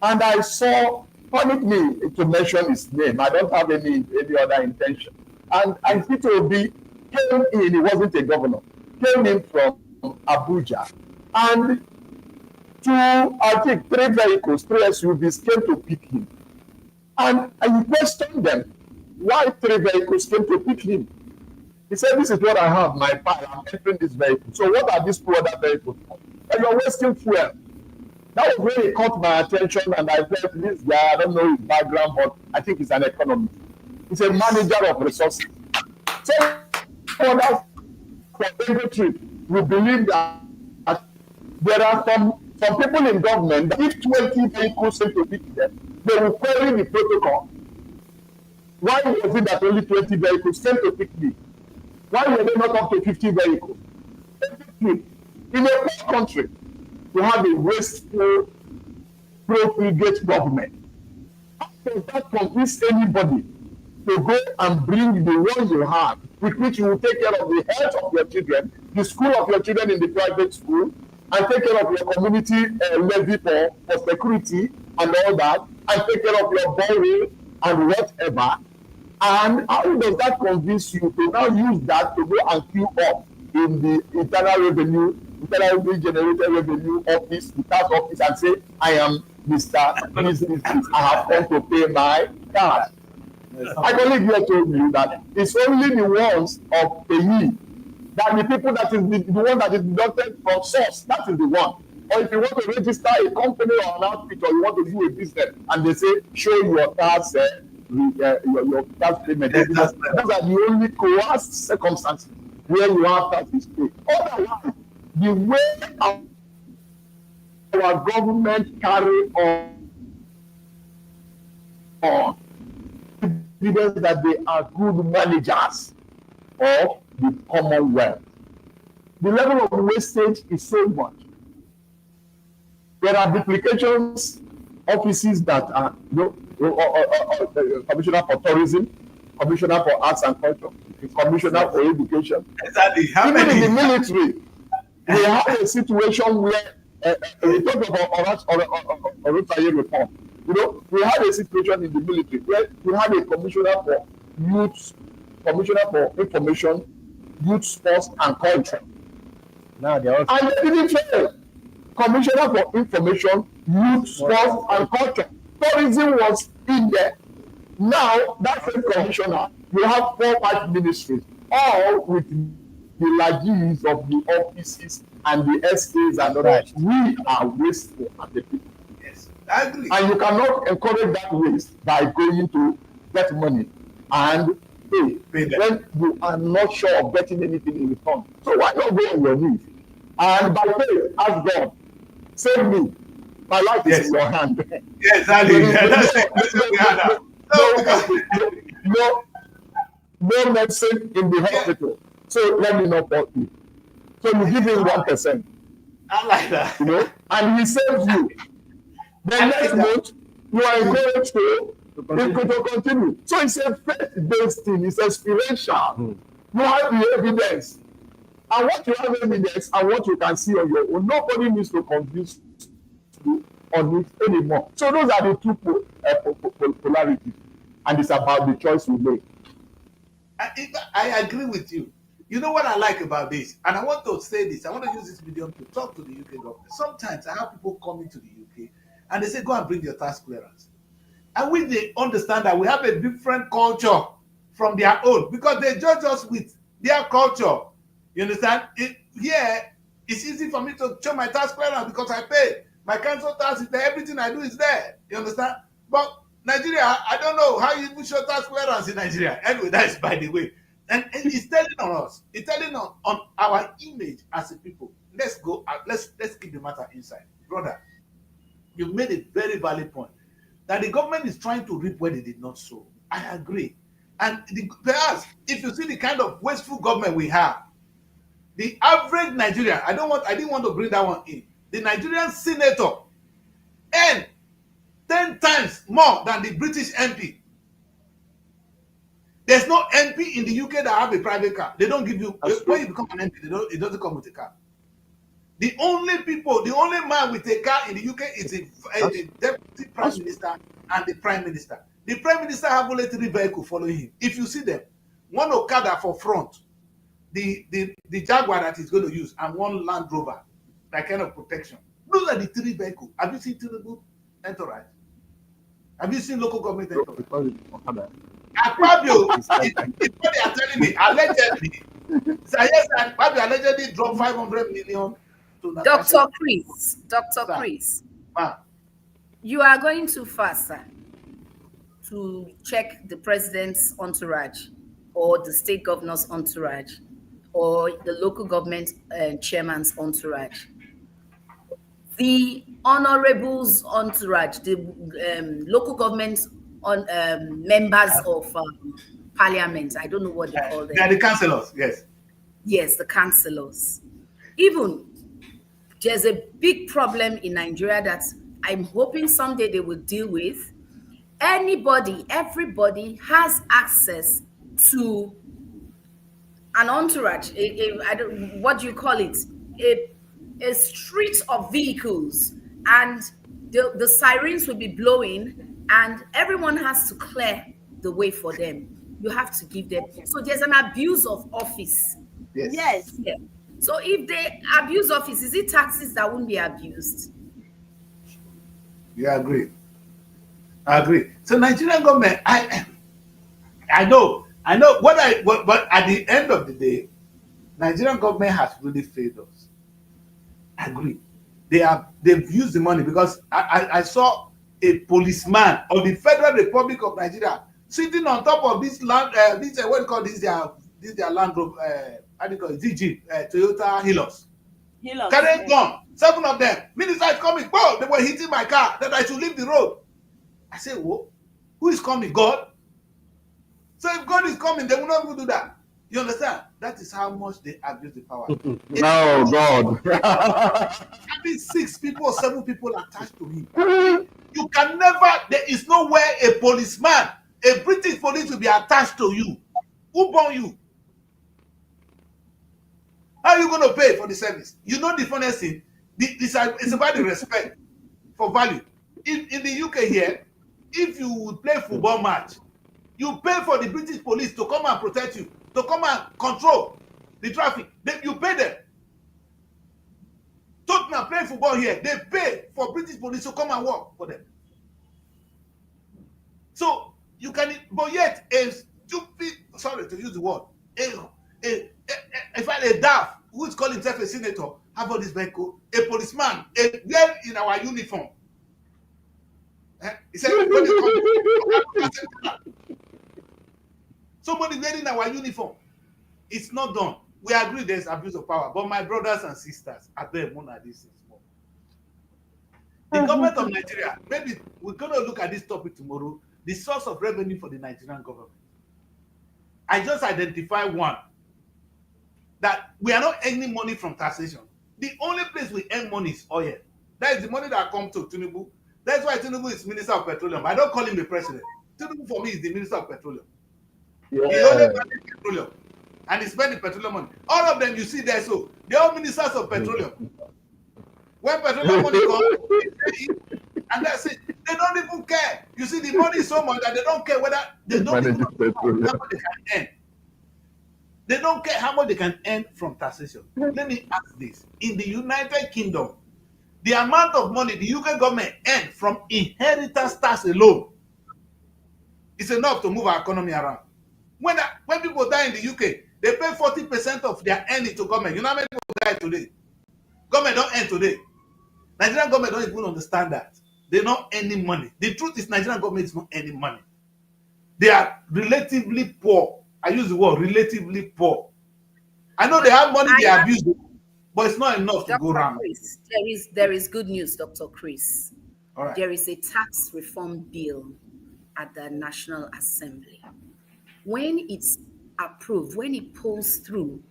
and I saw, permit me to mention his name, I don't have any other intention. And Peter Obi came in, he wasn't a governor, came in from Abuja, and I think 3 vehicles, 3 SUVs came to pick him. And I questioned them, why 3 vehicles came to pick him? He said, this is what I have, my file, I'm entering this vehicle. So what are these 2 other vehicles for? And you're wasting fuel. That was really caught my attention, and I felt this guy, I don't know his background, but I think he's an economist. He's a manager of resources. So for that, for every trip, we believe that there are some people in government that if 20 vehicles came to pick them, they will query the protocol. Why was it that only 20 vehicles came to pick me? Why were they not up to 50 vehicles? In a poor country, to have a wasteful, profligate government. How does that convince anybody to go and bring the one you have, with which you will take care of the health of your children, the school of your children in the private school, and take care of your community levy for security and all that, and take care of your borrowing and whatever? And how does that convince you to now use that to go and queue up in the internally generated revenue office, the tax office, and say, I am Mr. Business, I have come to pay my tax? My colleague here told me that it's only the ones of payee, that the people that is the one that is deducted from source, that is the one. Or if you want to register a company or an outfit, or you want to do a business, and they say, show your tax, your tax payment. Those are the only coerced circumstances where you have taxes paid. Otherwise, the way our government carry on evidence that they are good managers of the Commonwealth. The level of wastage is so much. There are duplications offices that are, Commissioner for Tourism, Commissioner for Arts and Culture, Commissioner for Education. Exactly. Even in the military, we have a situation where we talk about Orutaye reform. We had a situation in the military where we had a commissioner for youth, commissioner for information, youth, sports, and culture. Now they also, and they didn't fail. Commissioner for information, youth, sports, and culture. Tourism was in there. Now that same commissioner, you have 4 or 5 ministries, all with the legacies of the offices and the SKs and all that. We are wasteful as the people. Yes. I agree. And you cannot encourage that waste by going to get money and pay them. when you are not sure of getting anything in return. So why not go on your knees? And by faith, ask God, save me. My life is in your hand. Yes, exactly. That's what we had now. No medicine in the hospital. So let me not fault you. So you give him 1%. I like that. You know, and he saves you. The next month, you are encouraged to continue. So it's a faith-based thing. It's experiential. You have the evidence. And what you have evidence and what you can see on your own, nobody needs to convince you on it anymore. So those are the two polarities. And it's about the choice we make. I agree with you. You know what I like about this? And I want to say this. I want to use this medium to talk to the UK government. Sometimes I have people coming to the UK and they say, go and bring your tax clearance. And when they understand that we have a different culture from their own, because they judge us with their culture. You understand? Here, it's easy for me to show my tax clearance because I pay. My council tax is there. Everything I do is there. You understand? But Nigeria, I don't know how you even show tax clearance in Nigeria. Anyway, that is by the way. And it's telling on us. It's telling on our image as a people. Let's go. Let's keep the matter inside. Brother, you made a very valid point that the government is trying to reap where they did not sow. I agree. And perhaps if you see the kind of wasteful government we have, the average Nigerian, I didn't want to bring that one in. The Nigerian senator earned 10 times more than the British MP. There's no MP in the UK that have a private car. They don't give you, when you become an MP, it doesn't come with a car. The only man with a car in the UK is the deputy prime minister and the prime minister. The prime minister have only 3 vehicles following him. If you see them, one Okada for front, the Jaguar that he's going to use, and one Land Rover, that kind of protection. Those are the 3 vehicles. Have you seen Tinubu entourage? Have you seen local government entourage? Akpabio, it's what they are telling me, allegedly. So yes, Akpabio allegedly dropped 500 million to Dr. Chris. You are going too fast, sir, to check the president's entourage or the state governor's entourage or the local government chairman's entourage. The honorables entourage, the local government members of parliament, I don't know what they call them. They are the councillors, yes. Yes, the councillors. Even there's a big problem in Nigeria that I'm hoping someday they will deal with. Everybody has access to an entourage, what do you call it? A street of vehicles, and the sirens will be blowing, and everyone has to clear the way for them. You have to give them. So there's an abuse of office. Yes. Yeah. So if they abuse office, is it taxes that won't be abused? Yeah, I agree. So Nigerian government, I know, but at the end of the day, Nigerian government has really failed us. I agree. They've used the money because I saw a policeman of the Federal Republic of Nigeria sitting on top of this land, what do you call this? Their Land Rover, how do you call it? Toyota Hilux. Carrying gun, 7 of them. Minister is coming. Oh, they were hitting my car that I should leave the road. I say, whoa, who is coming? God. So if God is coming, they will not even do that. You understand? That is how much they abuse the power. No, God. Having 6 people or 7 people attached to him. You can never, there is nowhere a policeman, a British police will be attached to you. Who born you? How are you going to pay for the service? You know the funniest thing? It's about the respect for value. In the UK here, if you would play football match, you pay for the British police to come and protect you, to come and control the traffic. You pay them. Tottenham play football here, they pay for British police to come and work for them. So you can, but yet a stupid, sorry to use the word, in fact a daft who is calling himself a senator have all this vehicle, a policeman, they're in our uniform. He said, when they come, somebody wearing our uniform. It's not done. We agree there's abuse of power, but my brothers and sisters, I beg Mona this is more. The government of Nigeria, maybe we're going to look at this topic tomorrow, the source of revenue for the Nigerian government. I just identify one, that we are not earning money from taxation. The only place we earn money is oil. That is the money that comes to Tinubu. That's why Tinubu is Minister of Petroleum. I don't call him the president. Tinubu for me is the Minister of Petroleum. Yeah. He only manages petroleum. And he spends the petroleum money. All of them you see there, so they're all ministers of petroleum. When petroleum money comes, and that's it. They don't even care. You see, the money is so much that they don't care whether they don't even know how much they can earn. They don't care how much they can earn from taxation. Let me ask this. In the United Kingdom, the amount of money the UK government earns from inheritance tax alone is enough to move our economy around. When people die in the UK, they pay 40% of their earnings to government. You know how many people die today? Government don't earn today. Nigerian government don't even understand that. They're not earning money. The truth is Nigerian government is not earning money. They are relatively poor. I use the word relatively poor. I know they have money, they abuse it, but it's not enough to go around. Chris, there is good news, Dr. Chris. All right. There is a tax reform bill at the National Assembly. When it's approved, when it pulls through,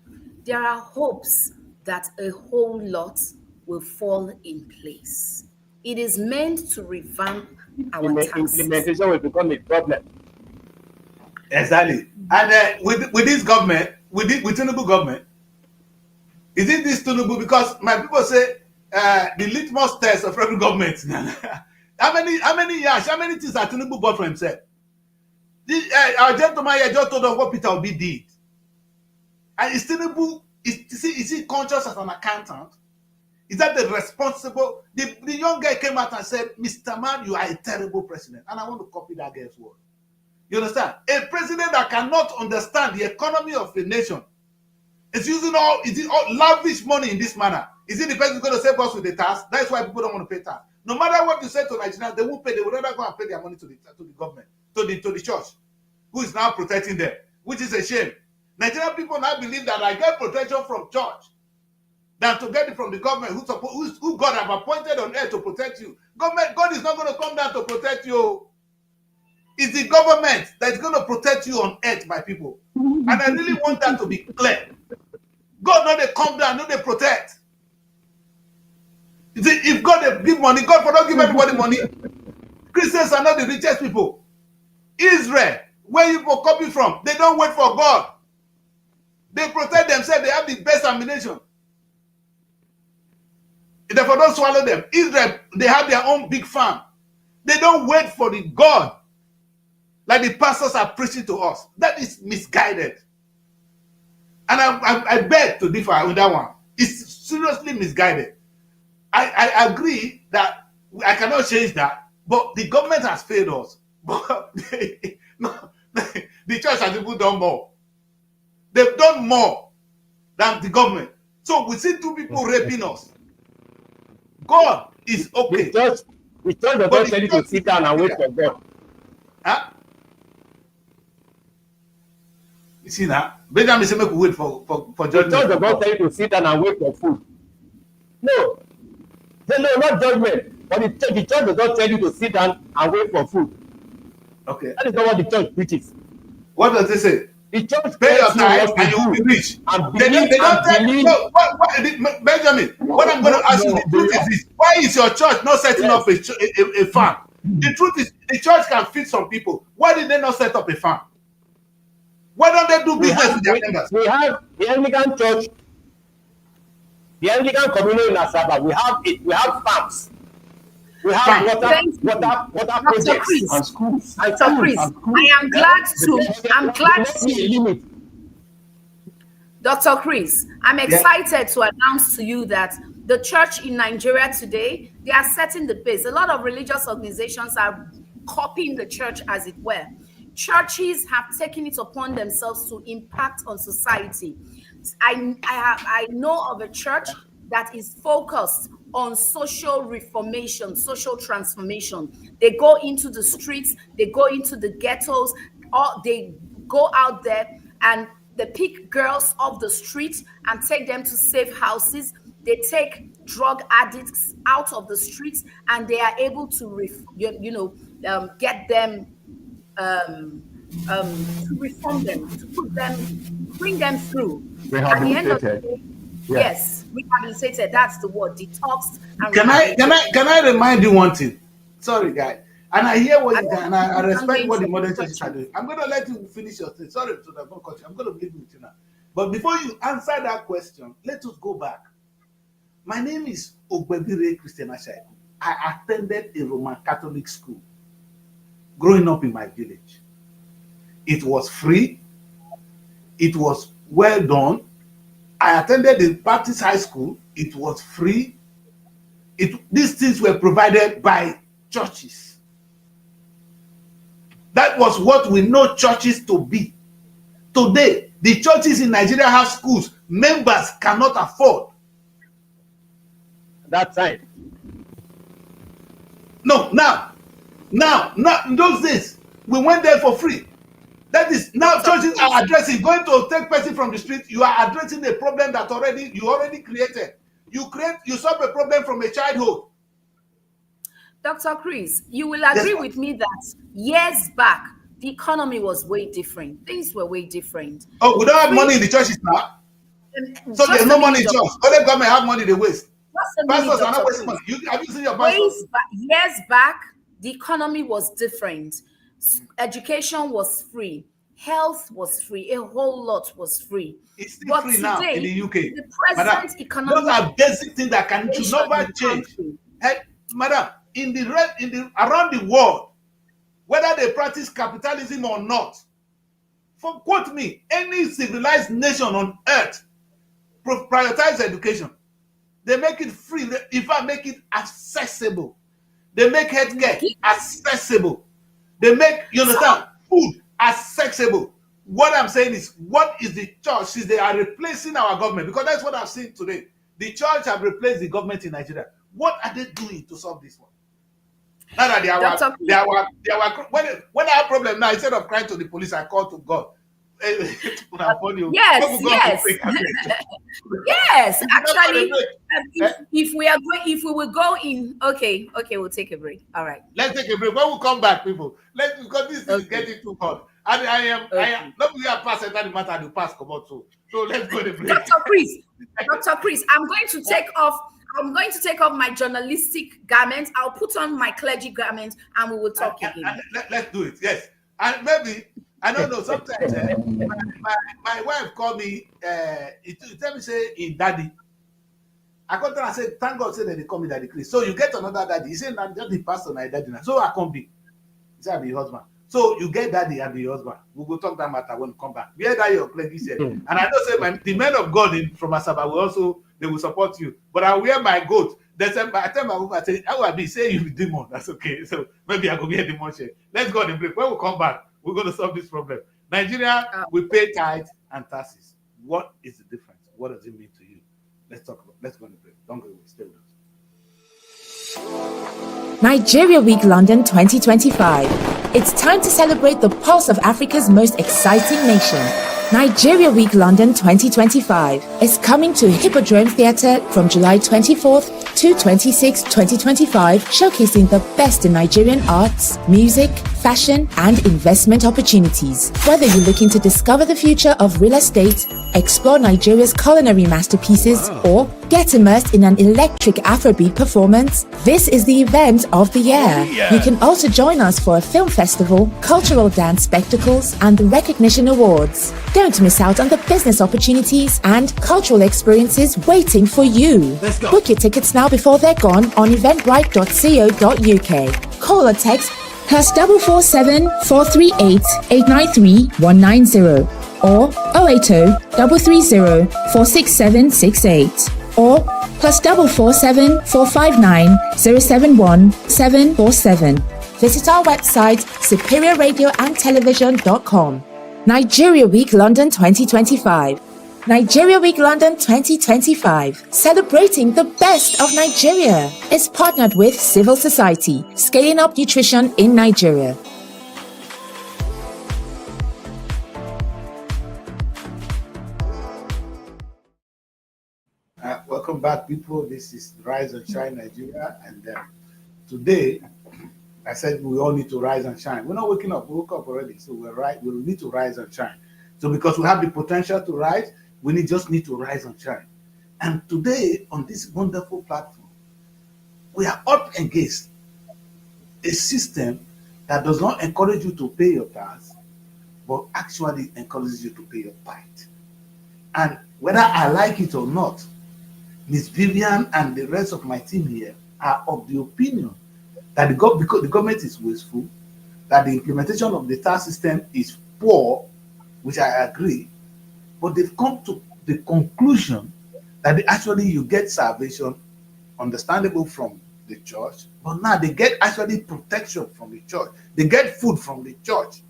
there are hopes that a whole lot will fall in place. It is meant to revamp our taxes. Implementation will become a problem. Exactly. And with this government, with Tinubu government, is it this Tinubu? Because my people say the litmus test of every government. how many years, how many things that Tinubu bought for himself? Our gentleman here just told us what Peter Obi did. And is Tinubu, is he conscious as an accountant? Is that the responsible? The young guy came out and said, Mr. Man, you are a terrible president. And I want to copy that guy's word. You understand? A president that cannot understand the economy of the nation is using all lavish money in this manner. Is it the person who's going to save us with the tax? That's why people don't want to pay tax. No matter what you say to Nigerians, they won't pay. They would rather go and pay their money to the government, to the church, who is now protecting them, which is a shame. Nigerian people now believe that I get protection from church than to get it from the government who God have appointed on earth to protect you. God is not going to come down to protect you. It's the government that's going to protect you on earth, my people. And I really want that to be clear. God not they come down, not they protect. If God they give money, God for not give everybody money. Christians are not the richest people. Israel, where you copy from, they don't wait for God. They protect themselves. They have the best ammunition. Therefore, don't swallow them. Israel, they have their own big farm. They don't wait for the God like the pastors are preaching to us. That is misguided. And I beg to differ with that one. It's seriously misguided. I agree that I cannot change that, but the government has failed us. But the church has even done more. They've done more than the government. So we see two people raping us. God is okay. The church does not tell you to sit down and wait for God. Huh? You see that? Benjamin said, make we wait for The judgment. church does not tell you to sit down and wait for food. No. Say, no, not judgment. But the church does not tell you to sit down and wait for food. Okay. That is not what the church preaches. What does it say? The church Pay your tells you tithe what and to you will be do. rich. And They believe don't tell and you. believe. No, Benjamin, what I'm going to ask you, the truth is this. Why is your church not setting up a farm? The truth is, the church can feed some people. Why did they not set up a farm? Why don't they do business with their members? We have the Anglican church, the Anglican community in Asaba. We have farms. We have water projects and schools. Dr. Chris, I am glad to. Dr. Chris, I'm excited to announce to you that the church in Nigeria today, they are setting the pace. A lot of religious organizations are copying the church, as it were. Churches have taken it upon themselves to impact on society. I know of a church that is focused on social reformation, social transformation. They go into the streets, they go into the ghettos, or they go out there and they pick girls off the street and take them to safe houses. They take drug addicts out of the streets, and they are able to, get them, to reform them, to bring them through. At the end of the day, yes, rehabilitated. That's the word. Detox. And can I remind you one thing? Sorry, guy. And I hear what you can, and I respect what the modern churches are doing. I'm going to let you finish your thing. Sorry to the coach. I'm going to leave with you now. But before you answer that question, let us go back. My name is Ogbebire Christian Ashaiku. I attended a Roman Catholic school growing up in my village. It was free. It was well done. I attended the Baptist high school. It was free. These things were provided by churches. That was what we know churches to be. Today, the churches in Nigeria have schools members cannot afford. That time. No, now, in those days, we went there for free. That is, now churches are addressing, going to take person from the street, you are addressing a problem that you already created. You solve a problem from a childhood. Dr. Chris, you will agree with me that years back, the economy was way different. Things were way different. Oh, we don't have money in the churches now. So there's no money in church. Only government have money, they waste. Pastors are not wasting money. Have you seen your pastors? Years back, the economy was different. Education was free. Health was free. A whole lot was free. It's still free now in the UK. The present economy. Those are basic things that should never change. Hey, madam, around the world, whether they practice capitalism or not, quote me, any civilized nation on earth prioritize education. They make it free. In fact, make it accessible. They make healthcare accessible. They make, you understand, food accessible. What I'm saying is, what is the church? Since they are replacing our government, because that's what I've seen today. The church have replaced the government in Nigeria. What are they doing to solve this one? Now that when I have problem now, instead of crying to the police, I call to God. Yes. Actually, if we will go in, okay, we'll take a break. All right. Let's take a break. When we come back, people, because this is getting too hot. And I am not really a pass at the matter. The pass come out too. So let's go to the break. Dr. Chris, I'm going to take off my journalistic garments. I'll put on my clergy garments, and we will talk again. Let's do it. Yes, and maybe. I don't know. Sometimes my wife called me. Tell me say in daddy. I called her and said, "Thank God, say that they call me Daddy Chris." So you get another daddy. He said, "I'm just the pastor, my daddy now." So I come be. He said, "I be your husband." So you get daddy and be your husband. We will talk that matter when we come back. Where that your clergy said, and I know say the men of God from Asaba will also they will support you. But I wear my goat. I tell my woman, I say, "How will I be? Say you be demon." That's okay. So maybe I go be a demon share. Let's go on the break. When we come back, we're going to solve this problem. Nigeria, we pay tithes and taxes. What is the difference? What does it mean to you? Let's talk about. Let's go on the break. Don't go away. Stay with us. Nigeria Week London 2025. It's time to celebrate the pulse of Africa's most exciting nation. Nigeria Week London 2025 is coming to Hippodrome Theatre from July 24th to 26, 2025, showcasing the best in Nigerian arts, music, fashion, and investment opportunities. Whether you're looking to discover the future of real estate, explore Nigeria's culinary masterpieces, or get immersed in an electric Afrobeat performance, this is the event of the year. You can also join us for a film festival, cultural dance spectacles, and the recognition awards. Don't miss out on the business opportunities and cultural experiences waiting for you. Book your tickets now before they're gone on eventbrite.co.uk. Call or text +447 438 893 190 or 080 330 46768 or +447 459 071 747. Visit our website superiorradioandtelevision.com. Nigeria Week London 2025. Nigeria Week London 2025, celebrating the best of Nigeria, is partnered with Civil Society, scaling up nutrition in Nigeria. Welcome back, people. This is Rise and Shine Nigeria, and today I said we all need to rise and shine. We're not waking up; we woke up already, so we're right. We need to rise and shine. So because we have the potential to rise, we just need to rise and shine. And today on this wonderful platform, we are up against a system that does not encourage you to pay your tax, but actually encourages you to pay your tithe. And whether I like it or not, Ms. Vivian and the rest of my team here are of the opinion that because the government is wasteful, that the implementation of the tax system is poor, which I agree, but they've come to the conclusion that actually you get salvation, understandable, from the church, but now they get actually protection from the church. They get food from the church.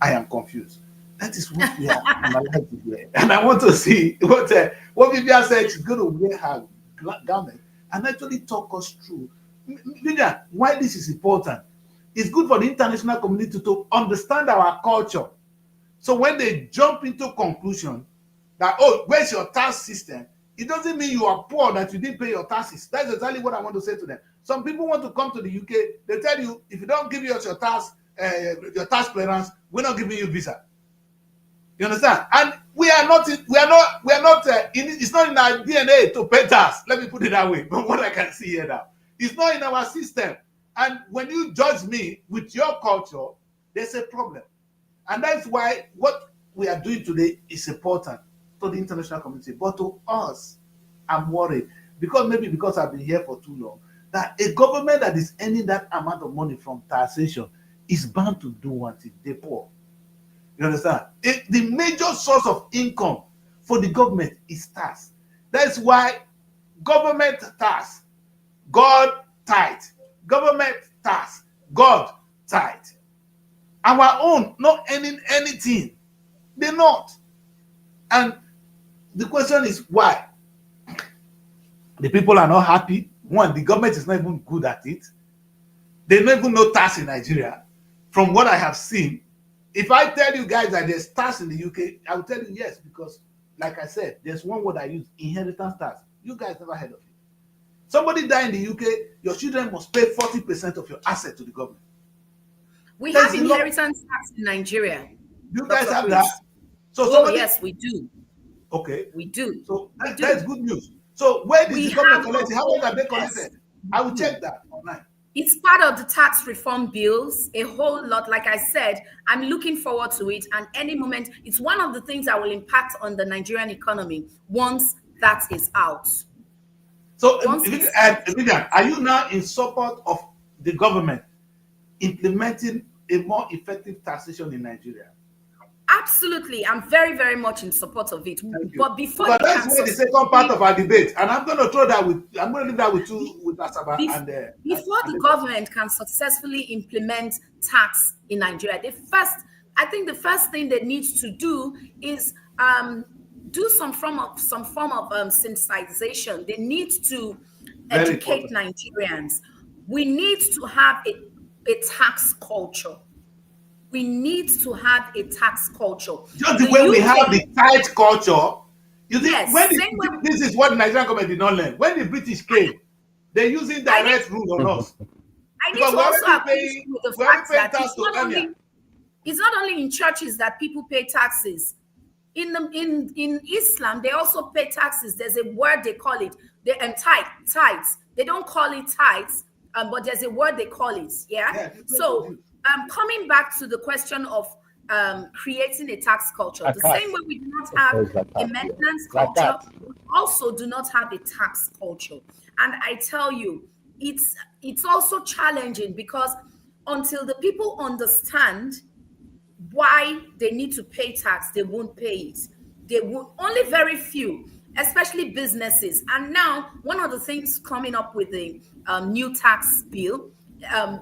I am confused. That is what we are analyzing here. And I want to see what Vivian said. She's going to wear her garment and actually talk us through. Vivian, why this is important. It's good for the international community to understand our culture. So when they jump into conclusion that, oh, where's your tax system? It doesn't mean you are poor that you didn't pay your taxes. That's exactly what I want to say to them. Some people want to come to the UK. They tell you, if you don't give us your tax clearance, we're not giving you visa. You understand? And we are not. It's not in our DNA to pay tax. Let me put it that way. But what I can see here now, it's not in our system. And when you judge me with your culture, there's a problem. And that's why what we are doing today is important to the international community. But to us, I'm worried because I've been here for too long, that a government that is earning that amount of money from taxation is bound to do one thing: they poor. You understand? The major source of income for the government is tax. That's why government tax, God tithe. Government tax, God tithe. Our own not earning anything. They're not. And the question is why? The people are not happy. One, the government is not even good at it. They don't even know tax in Nigeria. From what I have seen, if I tell you guys that there's tax in the UK, I will tell you yes, because like I said, there's one word I use: inheritance tax. You guys never heard of it. Somebody die in the UK, your children must pay 40% of your asset to the government. We have inheritance tax in Nigeria. You guys have that? So yes, we do. Okay. We do. So that's good news. So where did the government collect it? How much have they collected? I will check that online. It's part of the tax reform bills, a whole lot. Like I said, I'm looking forward to it. And any moment, it's one of the things that will impact on the Nigerian economy once that is out. So, Vivian, are you now in support of the government implementing a more effective taxation in Nigeria? Absolutely. I'm very, very much in support of it. But before that's where the second part of our debate, and I'm going to leave that with you, with Asaba. Before the government can successfully implement tax in Nigeria, I think the first thing they need to do is do some form of sensitization. They need to educate Nigerians. We need to have a tax culture. We need to have a tax culture. Just the way we have the tithe culture. You think this is what the Nigerian government did not learn. When the British came, they're using direct rule on us. I need to also agree with the fact that it's not only in churches that people pay taxes. In Islam, they also pay taxes. There's a word they call it. Tithes. They don't call it tithes, but there's a word they call it. Yeah. So coming back to the question of creating a tax culture, the same way we do not have a maintenance culture, we also do not have a tax culture. And I tell you, it's also challenging because until the people understand why they need to pay tax, they won't pay it. They will only very few, especially businesses. And now one of the things coming up with the new tax bill,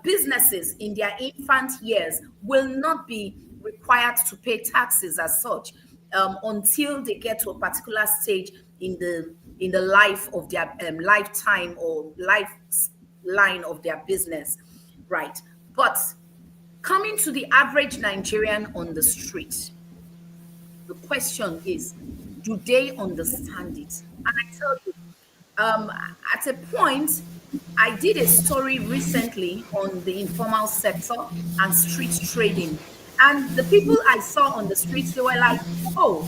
businesses in their infant years will not be required to pay taxes as such. until they get to a particular stage in the life of their lifetime or lifeline of their business, right? But coming to the average Nigerian on the street, the question is, do they understand it? And I tell you, at a point, I did a story recently on the informal sector and street trading. And the people I saw on the streets, they were like, oh,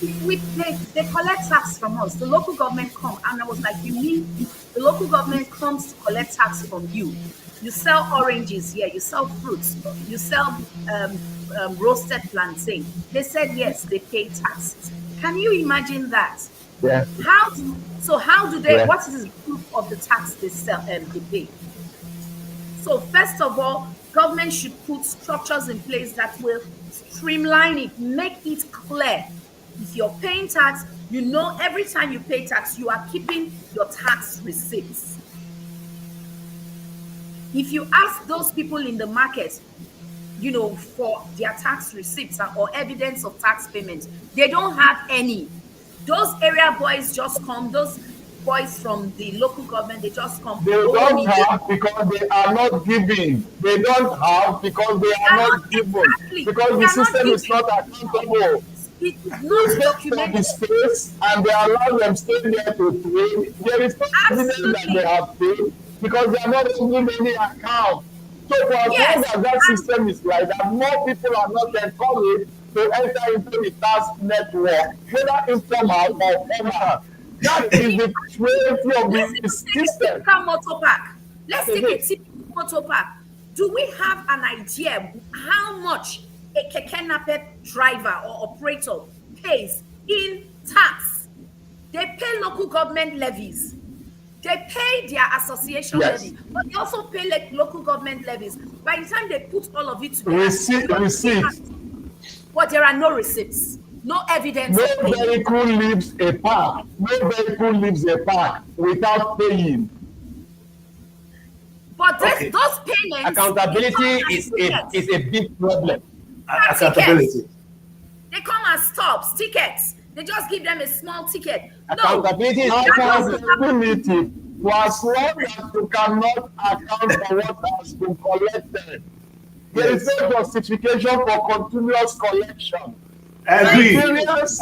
they collect tax from us. The local government come. And I was like, you mean the local government comes to collect tax from you? You sell oranges here, you sell fruits, you sell roasted plantain. They said, yes, they pay taxes. Can you imagine that? Yeah. How do they, what is the proof of the tax they sell they pay? So first of all, government should put structures in place that will streamline it, make it clear. If you're paying tax, you know every time you pay tax, you are keeping your tax receipts. If you ask those people in the market, you know, for their tax receipts or evidence of tax payments, they don't have any. Those area boys just come, those boys from the local government, they just come. They don't have because they are not giving. They don't have because they are not given. Exactly. Because the system is not accountable. It is not documented. The space and they allow them stay there to trade. There is no evidence that they have paid because they are not giving any account. So for as long as that system is like that, more people are not encouraged to enter into the tax network, whether informal or formal. That is the reality of the system. Motor park. Let's take a typical motor park. Do we have an idea how much a keke napep driver or operator pays in tax? They pay local government levies. They pay their association levy, but they also pay like local government levies. By the time they put all of it together, receipt. But there are no receipts, no evidence. No vehicle leaves a park. No vehicle leaves a park without paying. But those payments, accountability is a big problem. Accountability. They come as stops, tickets. They just give them a small ticket. Accountability is accountability. For as long as you cannot account for what has been collected, there is no justification for continuous collection. Agree. Nigerians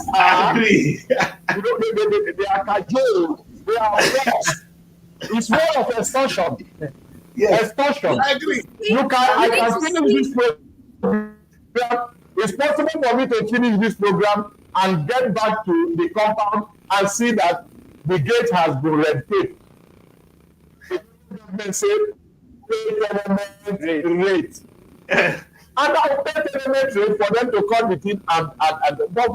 Agree. They are cajoled. They are oppressed. It's more of extortion. Yes. Extortion. I agree. I can finish this program. It's possible for me to finish this program and get back to the compound and see that the gate has been red taped. The government said, pay government rate. And I'll pay government rate for them to come with it but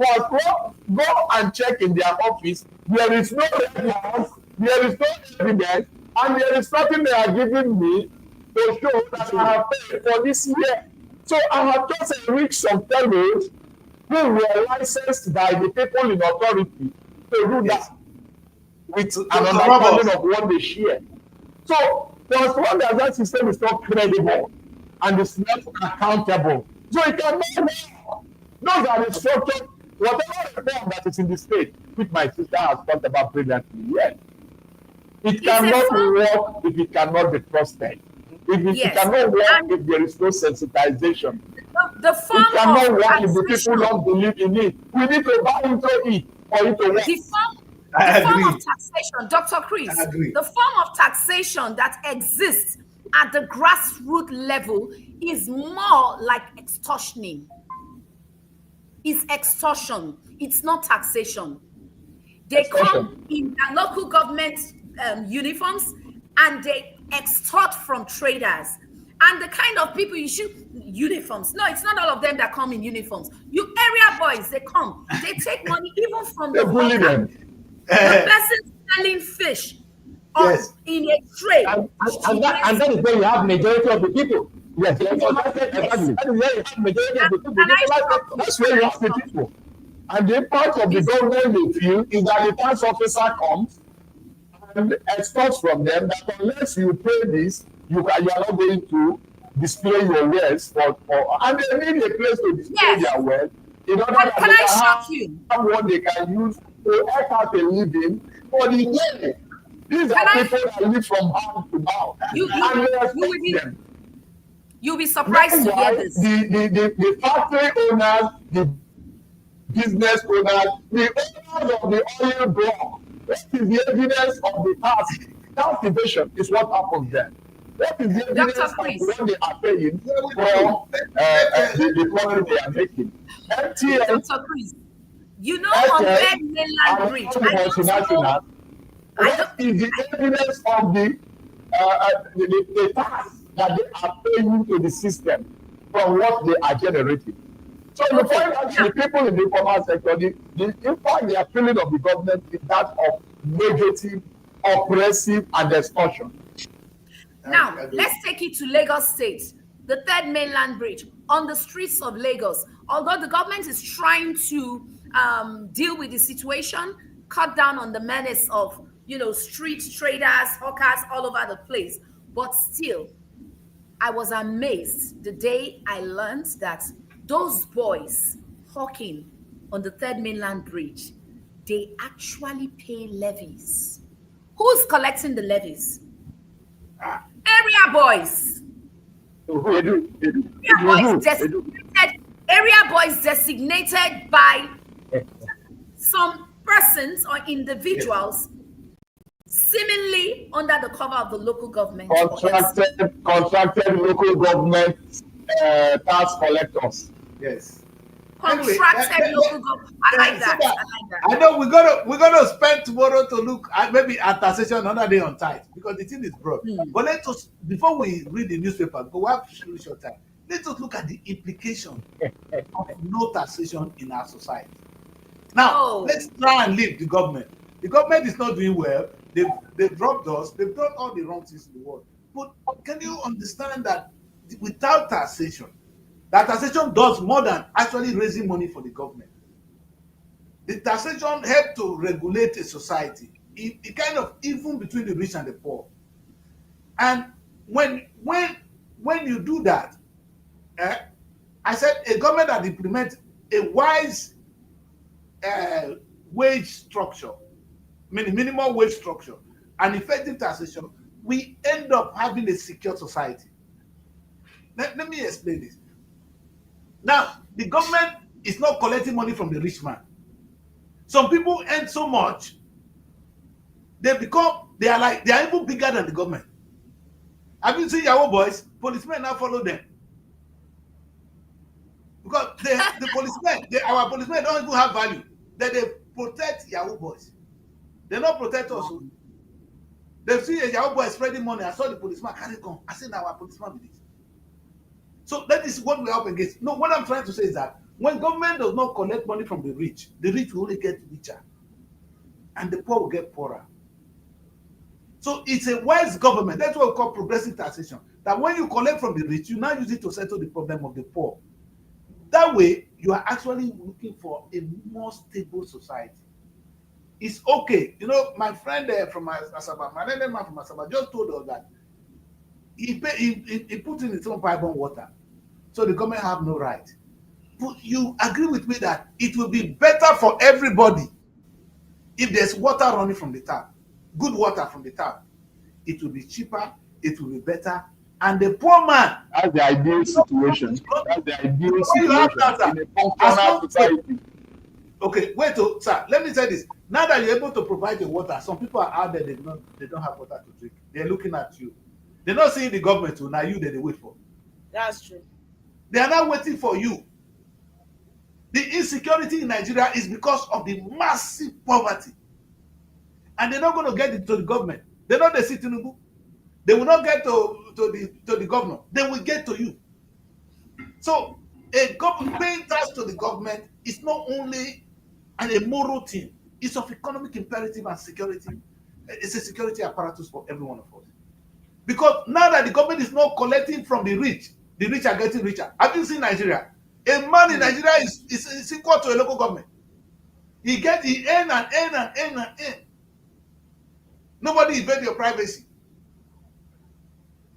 go and check in their office. There is no records, there is no evidence, and there is nothing they are giving me to show that I have paid for this year. So I have just enriched some fellows who were licensed by the people in authority to do that with an understanding of what they share. So for as long as that system is not credible and it's not accountable, so it cannot work. Those are the structures, whatever reform that is in the state, which my sister has talked about brilliantly, yes. It cannot work if it cannot be trusted. It cannot work if there is no sensitization. The form it cannot work if the taxation, people don't believe in it. We need to buy into it for it to work. The form of taxation, Dr. Chris, the form of taxation that exists at the grassroots level is more like extortioning. It's extortion. It's not taxation. They come in their local government uniforms and they extort from traders. And the kind of people you should uniforms. No, it's not all of them that come in uniforms. You area boys, they come. They take money even from the hawker. The person selling fish in a trade. And that is where you have majority of the people. Yes, exactly. That is where you have majority of the people. That's where you have the people. And the part of the government they feel is that the tax officer comes and extorts from them that unless you pay this, you are not going to display your wares and they need a place to display their wares. in order that Can they I can shock you? have what they can use to earn out a living for the year. These Can are I? people that live from hand to mouth, You and you they you will expect be them. you'll be surprised to hear Meanwhile, this. the factory owners, the business owners, the owners of the oil block, what is the evidence of the tax? Tax evasion is what happens there. What is the Dr. evidence of Chris, what they are paying Where we from do? Let the profit they are making? MTN, Dr. Chris, you know on Airtel, Third Mainland and Bridge, all the I don't know. multinationals, I don't. what is the evidence of the tax that they are paying to the system from what they are generating? So you Okay. find out the people in the informal sector, the impact they are feeling of the government is that of negative, oppressive, and extortion. Now, let's take it to Lagos State, the Third Mainland Bridge, on the streets of Lagos. Although the government is trying to deal with the situation, cut down on the menace of, street traders, hawkers all over the place. But still, I was amazed the day I learned that those boys hawking on the Third Mainland Bridge, they actually pay levies. Who's collecting the levies? Area boys. Area boys designated by some persons or individuals seemingly under the cover of the local government. Contracted local government tax collectors. Yes. Contracted local government. I like that. I know we're gonna spend tomorrow to look at maybe at taxation another day on tithe because the thing is broad. But let us, before we read the newspaper, go have short time. Let us look at the implication of no taxation in our society. Now, let's try and leave the government. The government is not doing well. They've robbed us. They've done all the wrong things in the world. But can you understand that without taxation, that taxation does more than actually raising money for the government? The taxation helps to regulate a society. It kind of even between the rich and the poor. And when you do that, I said a government that implements a wise wage structure, meaning minimum wage structure, and effective taxation, we end up having a secure society. Let me explain this. Now, the government is not collecting money from the rich man. Some people earn so much, they are even bigger than the government. Have you seen Yahoo boys? Policemen now follow them. Because our policemen don't even have value. They protect Yahoo boys. They don't protect us. They see a Yahoo boy spreading money. I saw the policeman carry gun. I said, now our policeman with this. So that is what we're up against. No, what I'm trying to say is that when government does not collect money from the rich will only get richer. And the poor will get poorer. So it's a wise government. That's what we call progressive taxation. That when you collect from the rich, you now use it to settle the problem of the poor. That way, you are actually looking for a more stable society. It's okay. My friend from Asaba, my man from Asaba, just told us that he put in his own pipe on water. So the government have no right. But you agree with me that it will be better for everybody if there's water running from the tap, good water from the tap. It will be cheaper, it will be better, and the poor man. That's the ideal situation. That's the ideal situation in a functional society. Okay, wait, sir. Let me say this. Now that you're able to provide the water, some people are out there, they don't have water to drink. They're looking at you. They're not seeing the government, so now you that they wait for. That's true. They are not waiting for you. The insecurity in Nigeria is because of the massive poverty. And they're not going to get it to the government. They're not the Tinubu. They will not get to the governor. They will get to you. So a government paying tax to the government is not only a moral thing, it's of economic imperative and security. It's a security apparatus for every one of us. Because now that the government is not collecting from the rich are getting richer. Have you seen Nigeria? A man in Nigeria is equal to a local government. He earn and earn. Nobody invade your privacy.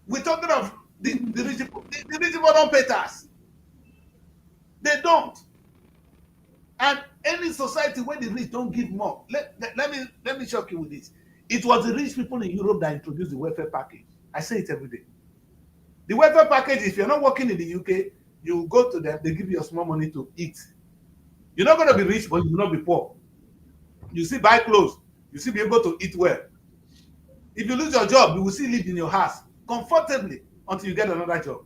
We're talking of the rich people. The rich people don't pay tax. They don't. And any society where the rich don't give more. Let me shock you with this. It was the rich people in Europe that introduced the welfare package. I say it every day. The welfare package, if you're not working in the UK, you go to them, they give you a small money to eat. You're not going to be rich, but you will not be poor. You still buy clothes. You still be able to eat well. If you lose your job, you will still live in your house comfortably until you get another job.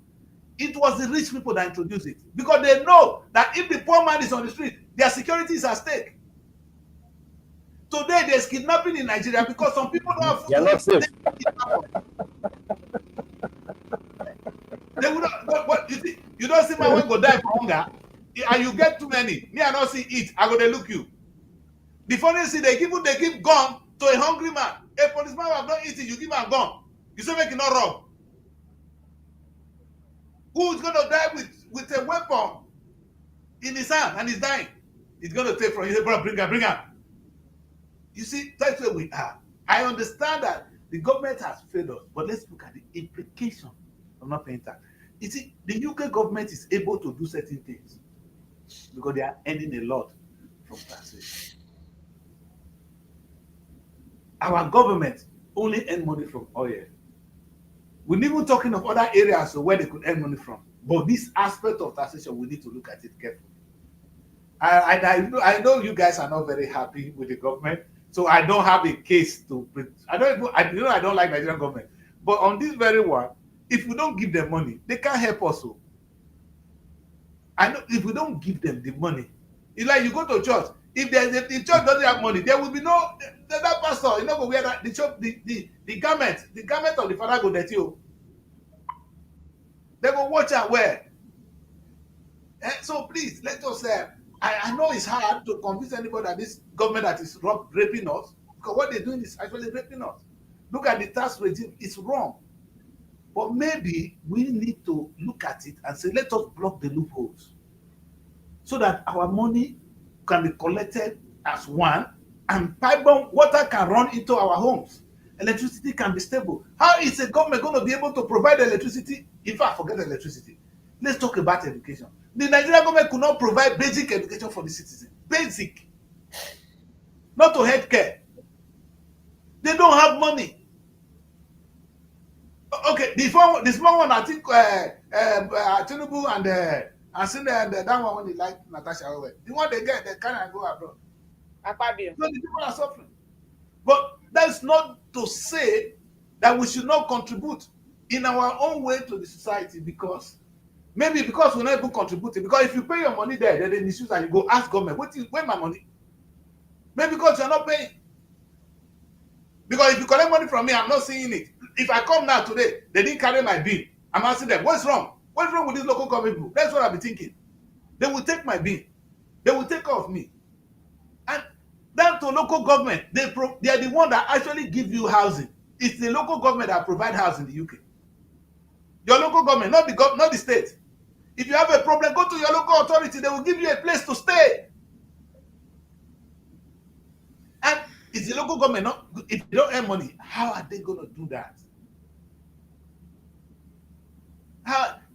It was the rich people that introduced it because they know that if the poor man is on the street, their security is at stake. Today, there's kidnapping in Nigeria because some people don't have food. You're not safe. They would not, what you see, you don't see my one go die for hunger, and you get too many. Me, I don't see eat. I go they look you. The funny thing, they give gun to a hungry man. A policeman who have not eaten, you give him a gun. You say make it not rob. Who's gonna die with a weapon in his hand and he's dying? He's gonna take from you. Say, bro, bring her. You see, that's where we are. I understand that the government has failed us, but let's look at the implication of not paying tax. You see, the UK government is able to do certain things because they are earning a lot from taxation. Our government only earn money from oil. We're not even talking of other areas where they could earn money from. But this aspect of taxation, we need to look at it carefully. I know you guys are not very happy with the government, so I don't have a case to. I don't like Nigerian government, but on this very one, if we don't give them money, they can't help us. So I know if we don't give them the money, it's like you go to church. If the church doesn't have money, there will be no that pastor. You know, go wear that the garment of the father go dirty. They go watch and wear. So please let us say. I know it's hard to convince anybody that this government that is raping us, because what they're doing is actually raping us. Look at the tax regime, it's wrong. But maybe we need to look at it and say, let us block the loopholes so that our money can be collected as one and pipe-borne water can run into our homes. Electricity can be stable. How is the government going to be able to provide electricity? In fact, forget electricity. Let's talk about education. The Nigerian government could not provide basic education for the citizen. Basic. Not to healthcare. They don't have money. Okay, the small one, I think Tinubu and I seen that one when they like Natasha Owe. The one they get, they can't go abroad. Akpabio. So the people are suffering. But that's not to say that we should not contribute in our own way to the society because maybe because we're not even contributing. Because if you pay your money there, then they misuse and you go ask government, where my money? Maybe because you're not paying. Because if you collect money from me, I'm not seeing it. If I come now today, they didn't carry my bill. I'm asking them, what's wrong? What's wrong with this local government people? That's what I've been thinking. They will take my bill. They will take off me. And down to local government, they are the one that actually give you housing. It's the local government that provide housing in the UK. Your local government, not the state. If you have a problem, go to your local authority. They will give you a place to stay. And it's the local government. If they don't earn money, how are they going to do that?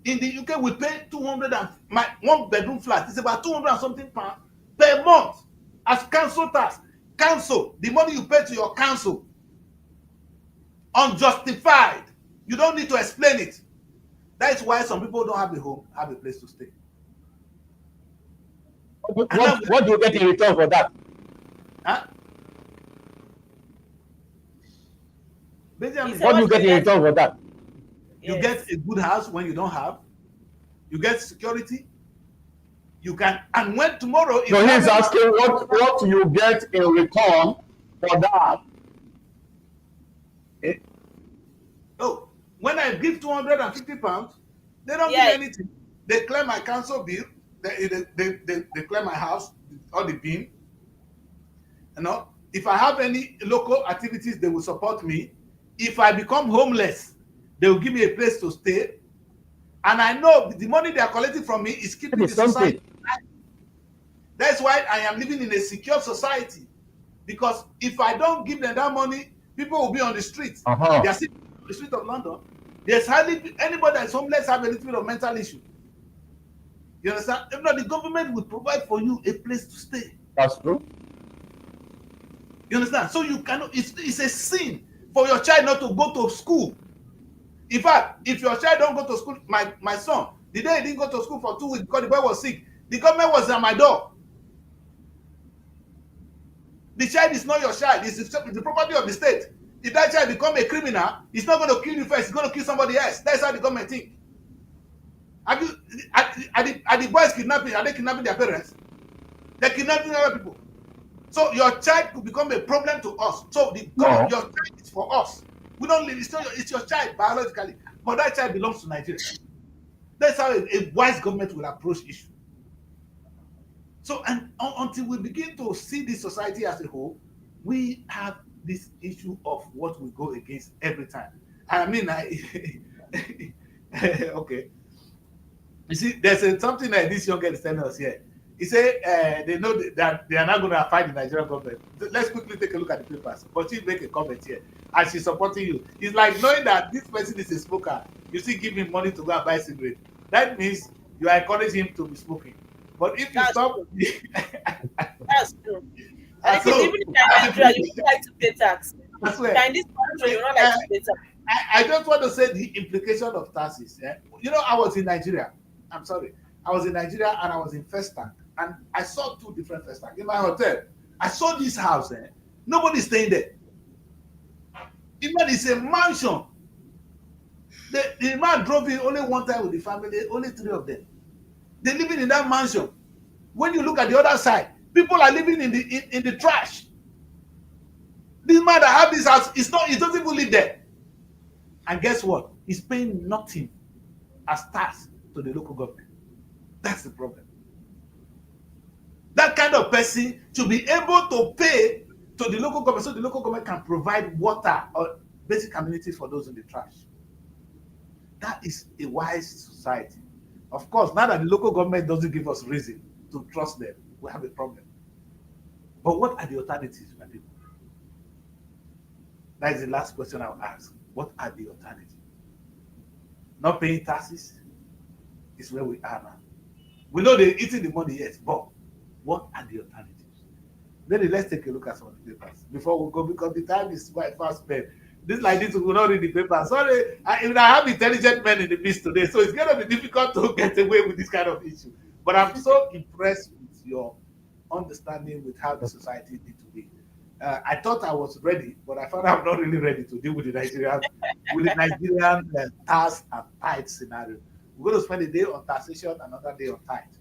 In the UK, we pay 200 and my one bedroom flat is about 200 and something pounds per month as council tax. Council, the money you pay to your council, unjustified. You don't need to explain it. That is why some people don't have a home, have a place to stay. What do you get in return for that? Huh? Benjamin, what do you get in return for that? You get a good house when you don't have. You get security. You can, and when tomorrow. So he's asking what you get in return for that. Oh, when I give £250, they don't give anything. They clear my council bill. They clear my house, all the bill. You know, if I have any local activities, they will support me. If I become homeless, they will give me a place to stay. And I know the money they are collecting from me is keeping the society. That's why I am living in a secure society. Because if I don't give them that money, people will be on the street. They are sitting on the street of London. There's hardly anybody that's homeless have a little bit of mental issue. You understand? If not, the government will provide for you a place to stay. That's true. You understand? So you cannot, it's a sin for your child not to go to school. In fact, if your child don't go to school, my son, the day he didn't go to school for 2 weeks because the boy was sick, the government was at my door. The child is not your child, it's the property of the state. If that child become a criminal, he's not going to kill you first, he's going to kill somebody else. That's how the government think. Are the boys kidnapping? Are they kidnapping their parents? They're kidnapping other people. So your child could become a problem to us. So your child is for us. We don't live. It's your child biologically, but that child belongs to Nigeria. That's how a wise government will approach issue. So, and until we begin to see this society as a whole, we have this issue of what we go against every time. I mean, okay. You see, there's something that this young girl is telling us here. He said they know that they are not going to fight the Nigerian government. Let's quickly take a look at the papers. But she make a comment here, and she's supporting you. It's like knowing that this person is a smoker. You still give him money to go and buy cigarette. That means you are encouraging him to be smoking. But if you stop, that's true. And even in Nigeria, you don't like to pay tax. I swear. In this country, you don't like to pay tax. I just want to say the implication of taxes. You know, I was in Nigeria. I'm sorry. I was in Nigeria and I was in First Tank. And I saw 2 different First Tank in my hotel. I saw this house. Nobody's staying there. Even it's a mansion. The man drove in only one time with the family, only 3 of them. They're living in that mansion. When you look at the other side, people are living in the trash. This man that have this house, he doesn't even live there. And guess what? He's paying nothing as tax to the local government. That's the problem. That kind of person should be able to pay to the local government so the local government can provide water or basic amenities for those in the trash. That is a wise society. Of course, now that the local government doesn't give us reason to trust them, we have a problem. But what are the alternatives, my people? That is the last question I'll ask. What are the alternatives? Not paying taxes is where we are now. We know they're eating the money, yes, but what are the alternatives? Then let's take a look at some of the papers before we go, because the time is quite fast spent. This like this, we will not read the paper. Sorry, I have intelligent men in the midst today, so it's going to be difficult to get away with this kind of issue. But I'm so impressed with your understanding with how the society needs to be. I thought I was ready, but I found I'm not really ready to deal with the Nigerian tax and tithe scenario. We're going to spend a day on taxation, another day on tithe,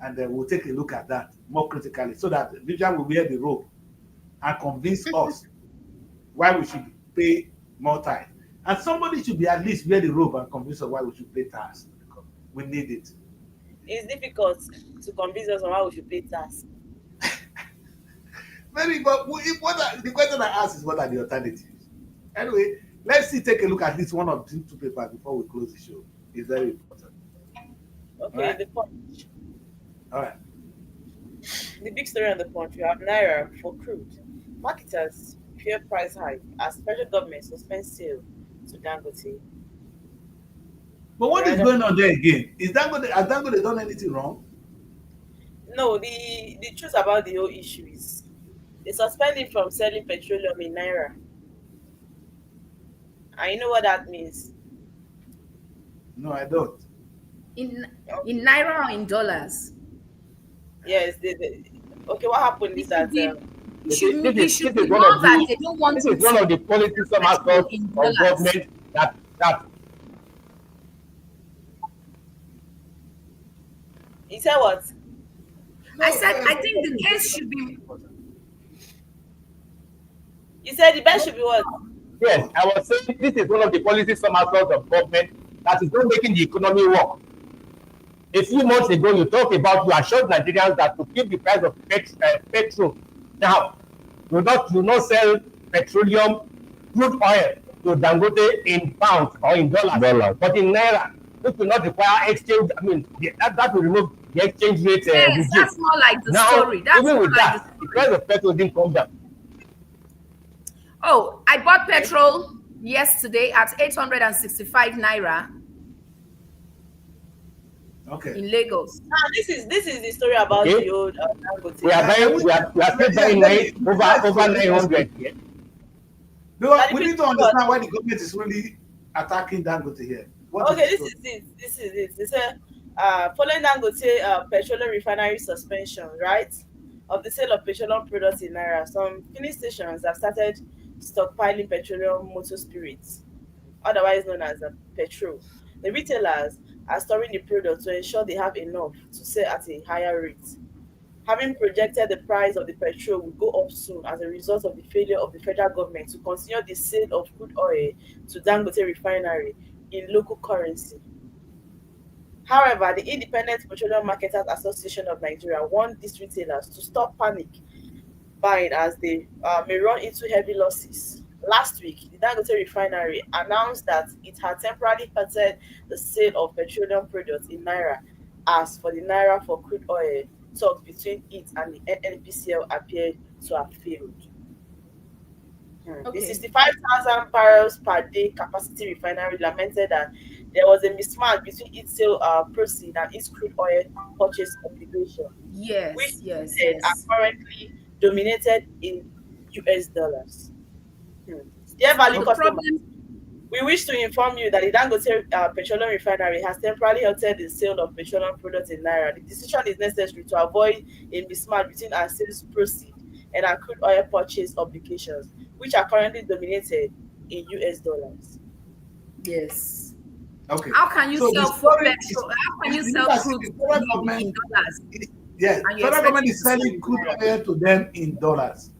and we'll take a look at that more critically, so that Vivian will wear the robe and convince us why we should pay more tithe, and somebody should be at least wear the robe and convince us why we should pay tax. We need it. It's difficult to convince us on why we should pay tax. Maybe, but the question I ask is, what are the alternatives? Anyway, let's take a look at this one of 2 papers before we close the show. It's very important. Okay, right? The Punch. All right. The big story on the Punch, we have Naira for crude. Marketers fear price hike as federal government suspends sale to Dangote. But what is going on there again? Has Dangote done anything wrong? No, the truth about the whole issue is they suspend him from selling petroleum in Naira. And you know what that means? No, I don't. In Naira or in dollars? Yes. Okay, what happened is that... This is one of the policies some aspects of government that You said what? I said I think the case should be. You said the best should be what? Yes, I was saying this is one of the policies some aspects of government that is not making the economy work. A few months ago, you talked about, you assured Nigerians that to keep the price of petrol. Now, you not sell petroleum, crude oil to Dangote in pounds or in dollars. But in Naira, which will not require exchange. I mean, that will remove the exchange rate. Yes, that's more like the now, story. That's even with like that, the price of petrol didn't come down. Oh, I bought petrol yesterday at 865 Naira. Okay. in Lagos. Now, this is the story about Okay. the old Dangote. We are buying, we are still buying over 900 here. Because That the we need to people understand why the government is really attacking Dangote here. What is Okay, the this story? is it. This is it. They say, following Dangote petroleum refinery suspension, right, of the sale of petroleum products in Naira, some filling stations have started stockpiling petroleum motor spirits, otherwise known as petrol. The retailers are storing the product to ensure they have enough to sell at a higher rate. Having projected the price of the petrol will go up soon as a result of the failure of the federal government to continue the sale of crude oil to Dangote refinery in local currency. However, the Independent Petroleum Marketers Association of Nigeria warned these retailers to stop panic buying as they may run into heavy losses. Last week, the Dangote refinery announced that it had temporarily halted the sale of petroleum products in Naira as for the Naira for crude oil talks between it and the NNPCL appeared to have failed. The Okay. 65,000 barrels per day capacity refinery lamented that there was a mismatch between its sale proceed and its crude oil purchase obligation, which Yes, it yes, said are yes. currently dominated in US dollars. Dear value The Okay. customers, problem, we wish to inform you that the Dangote petroleum refinery has temporarily halted the sale of petroleum products in Naira. The decision is necessary to avoid a mismatch between our sales proceeds and our crude oil purchase obligations, which are currently dominated in US dollars. yes. Okay. How can you So the sell for story petrol? How can is you it looks sell as if crude the to federal him government in dollars is, yes, and you're federal government expecting is to sell selling in crude Naira? oil to them in dollars.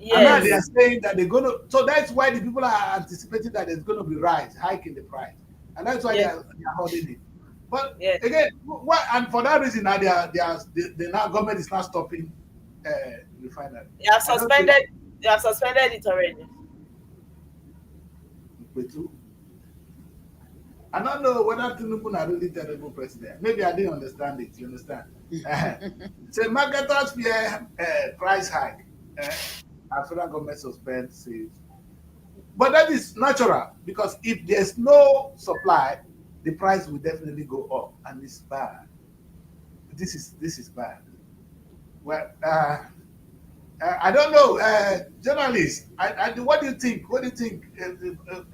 And now they Yes, are Mm. saying that they're going to, so that's why the people are anticipating that there's going to be rise, hike in the price. And that's why yes, they are holding it. But yes. again, what, and for that reason, now the now government is not stopping uh, refinery. I don't think They have suspended it already. Petu. I don't know whether Tinubu is really terrible president. Maybe I didn't understand it. You understand? So marketers fear price hike. Uh, as federal government suspend sales. But that is natural because if there's no supply, the price will definitely go up, and it's bad. This is bad. Well, I don't know, journalists. What do you think? What do you think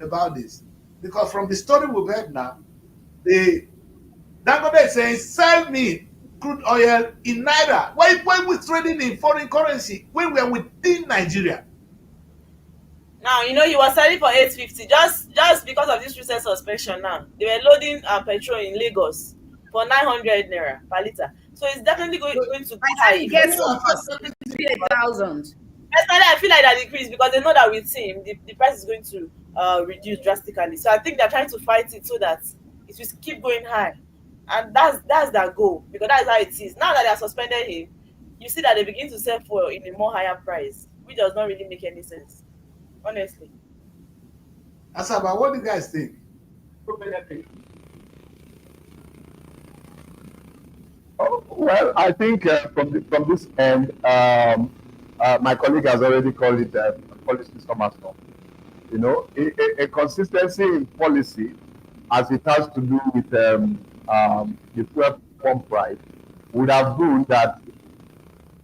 about this? Because from the story we've heard now, the Dangote is saying, "Sell me crude oil in naira." Why we trading in foreign currency when we are within Nigeria? Now, he was selling for 850 just because of this recent suspension now. They were loading petrol in Lagos for 900 naira per liter. So it's definitely So going to go By the high time he if gets it's home, affect it's going to everything. be 1,000. personally, I feel like that decrease because they know that with him, the price is going to reduce drastically. So I think they're trying to fight it so that it will keep going high. And that's their goal because that's how it is. Now that they are suspended him, you see that they begin to sell for in a more higher price, which does not really make any sense, honestly. Asaba, what do you guys think? Oh, well, I think from this end, my colleague has already called it policy somersault. You know, a consistency in policy, as it has to do with the fuel pump price, would have ruled that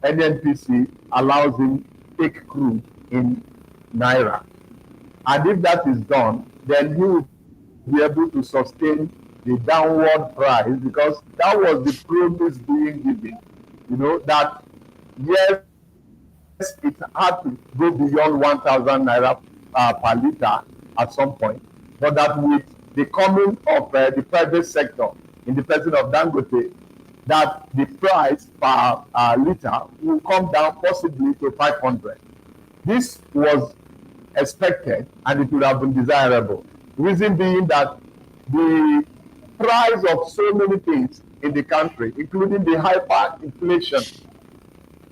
NNPC allows him take crude in naira, and if that is done, then he will be able to sustain the downward price because that was the promise being given. You know that yes, it had to go beyond 1,000 naira per liter at some point, but that with the coming of the private sector in the person of Dangote, that the price per liter will come down possibly to 500. This was expected and it would have been desirable. Reason being that the price of so many things in the country, including the hyperinflation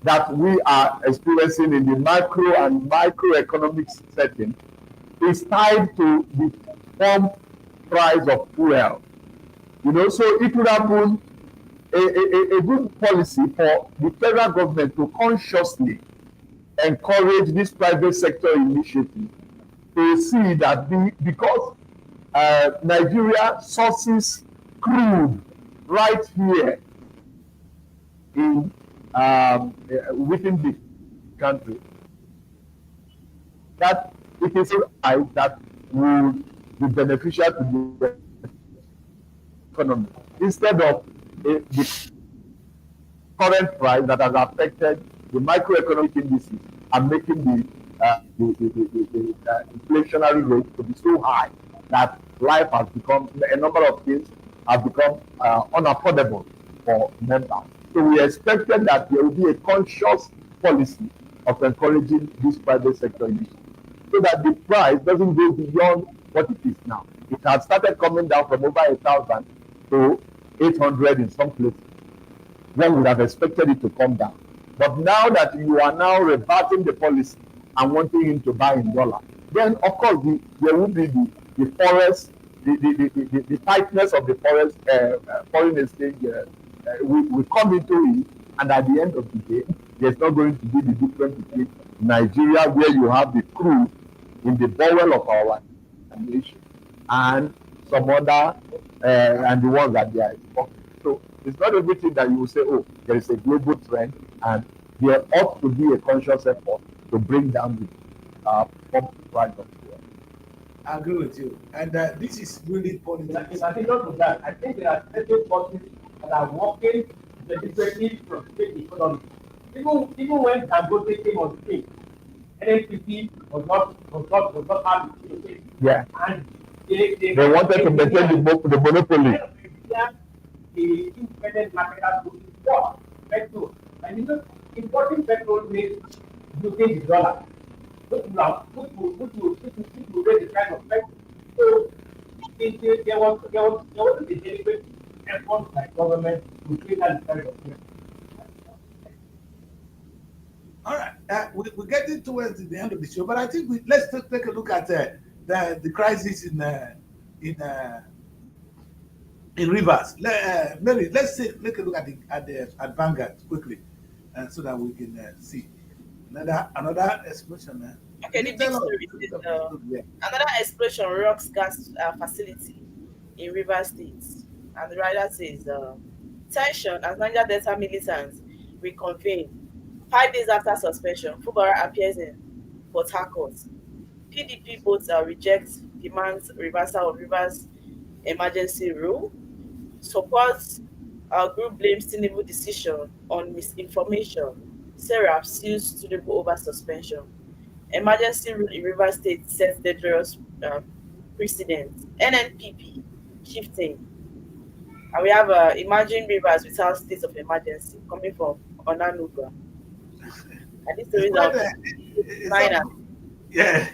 that we are experiencing in the macro and microeconomic setting, is tied to the pump price of fuel. You know, so it would have been a good policy for the federal government to consciously encourage this private sector initiative to see that because Nigeria sources crude right here in within the country, that it is right that would be beneficial to the economy instead of the current price that has affected the microeconomic indices and making the inflationary rate to be so high that life has become, a number of things have become unaffordable for members. So we expected that there will be a conscious policy of encouraging this private sector initiative so that the price doesn't go beyond what it is now. It has started coming down from over 1,000 to 800 in some places. One would have expected it to come down. But now that you are now reverting the policy and wanting him to buy in dollar, then of course there will be the forest, the tightness of the forest, foreign exchange will come into it, and at the end of the day, there's not going to be the difference between Nigeria, where you have the crude in the bowel of our nation, and some other, and the ones that they are exporting. So it's not everything that you will say, oh, there is a global trend, and there ought to be a conscious effort to bring down the pump price of fuel. I agree with you. And this is really politics. In addition to that, I think there are certain forces that are working deliberately to state the economy. Even when Dangote came on stage, NNPC was not happy to say. Yeah. And they wanted to maintain the monopoly. The independent marketers would import petrol. And you know, importing petrol means using the dollar. Which will raise the price of petrol. So there was a deliberate effort by government to create that price of petrol. All right, we're getting towards the end of the show, but I think let's take a look at the crisis in Rivers. Mary, let's take a look at Vanguard quickly, so that we can see another explosion. Okay, the big story is another explosion rocks gas facility in Rivers State, and the writer says tension as Niger Delta militants reconvene 5 days after suspension. Fubara appears in Port Harcourt. PDP votes reject demands reversal of Rivers emergency rule. Supports group blames Tinubu decision on misinformation. Serap sues Tinubu over suspension. Emergency rule in Rivers State sets dangerous precedent. NNPP shifting. And we have emerging rivers without state of emergency coming from Onanuga. And this is yeah,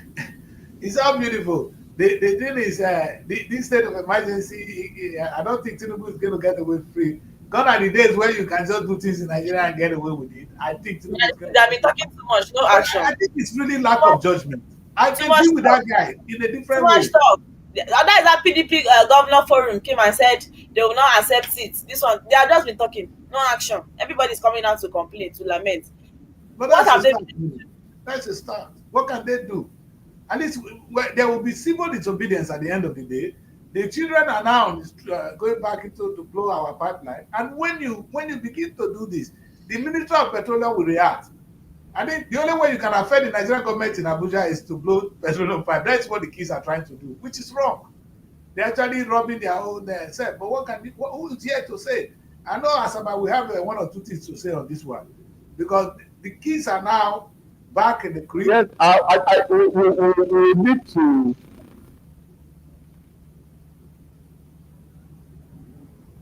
it's all beautiful. The thing is, this state of emergency, I don't think Tinubu is going to get away free. Gone are the days where you can just do things in Nigeria and get away with it. I think Tinubu is going to. They've been talking too much, no action. I think it's really lack of judgment. I agree with that guy in a different way. Too much talk. That is that PDP governor forum came and said they will not accept it. This one, they have just been talking, no action. Everybody's coming out to complain, to lament. But what have they been? That's a start. What can they do? At least there will be civil disobedience at the end of the day. The children are now going back to blow our pipeline. And when you begin to do this, the Ministry of Petroleum will react. I think the only way you can affect the Nigerian government in Abuja is to blow petroleum pipe. That's what the kids are trying to do, which is wrong. They're actually robbing their own self. But who is here to say? I know Asaba will have one or two things to say on this one, because the kids are now back in the creek. Yes, we need to.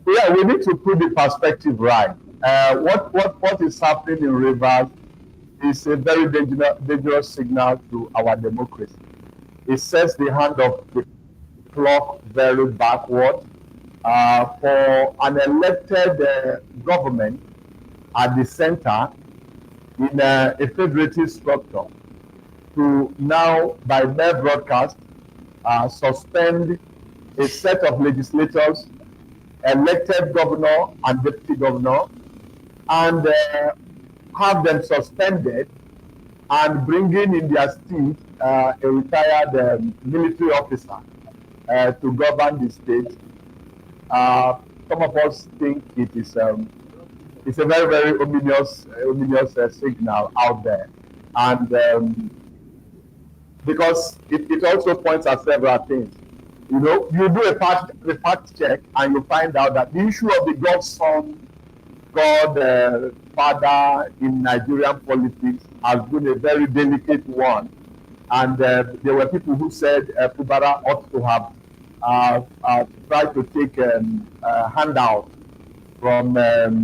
Yeah, we need to put the perspective right. What is happening in Rivers is a very dangerous signal to our democracy. It sets the hand of the clock very backward for an elected government at the center in a federative structure to now, by mere broadcast, suspend a set of legislators, elected governor and deputy governor, and have them suspended and bringing in their stead a retired military officer to govern the state. some of us think it's a very, very ominous signal out there. And because it also points at several things. You know, you do a fact check and you find out that the issue of the godson, God father in Nigerian politics has been a very delicate one. And there were people who said Fubara ought to have tried to take a handout from no,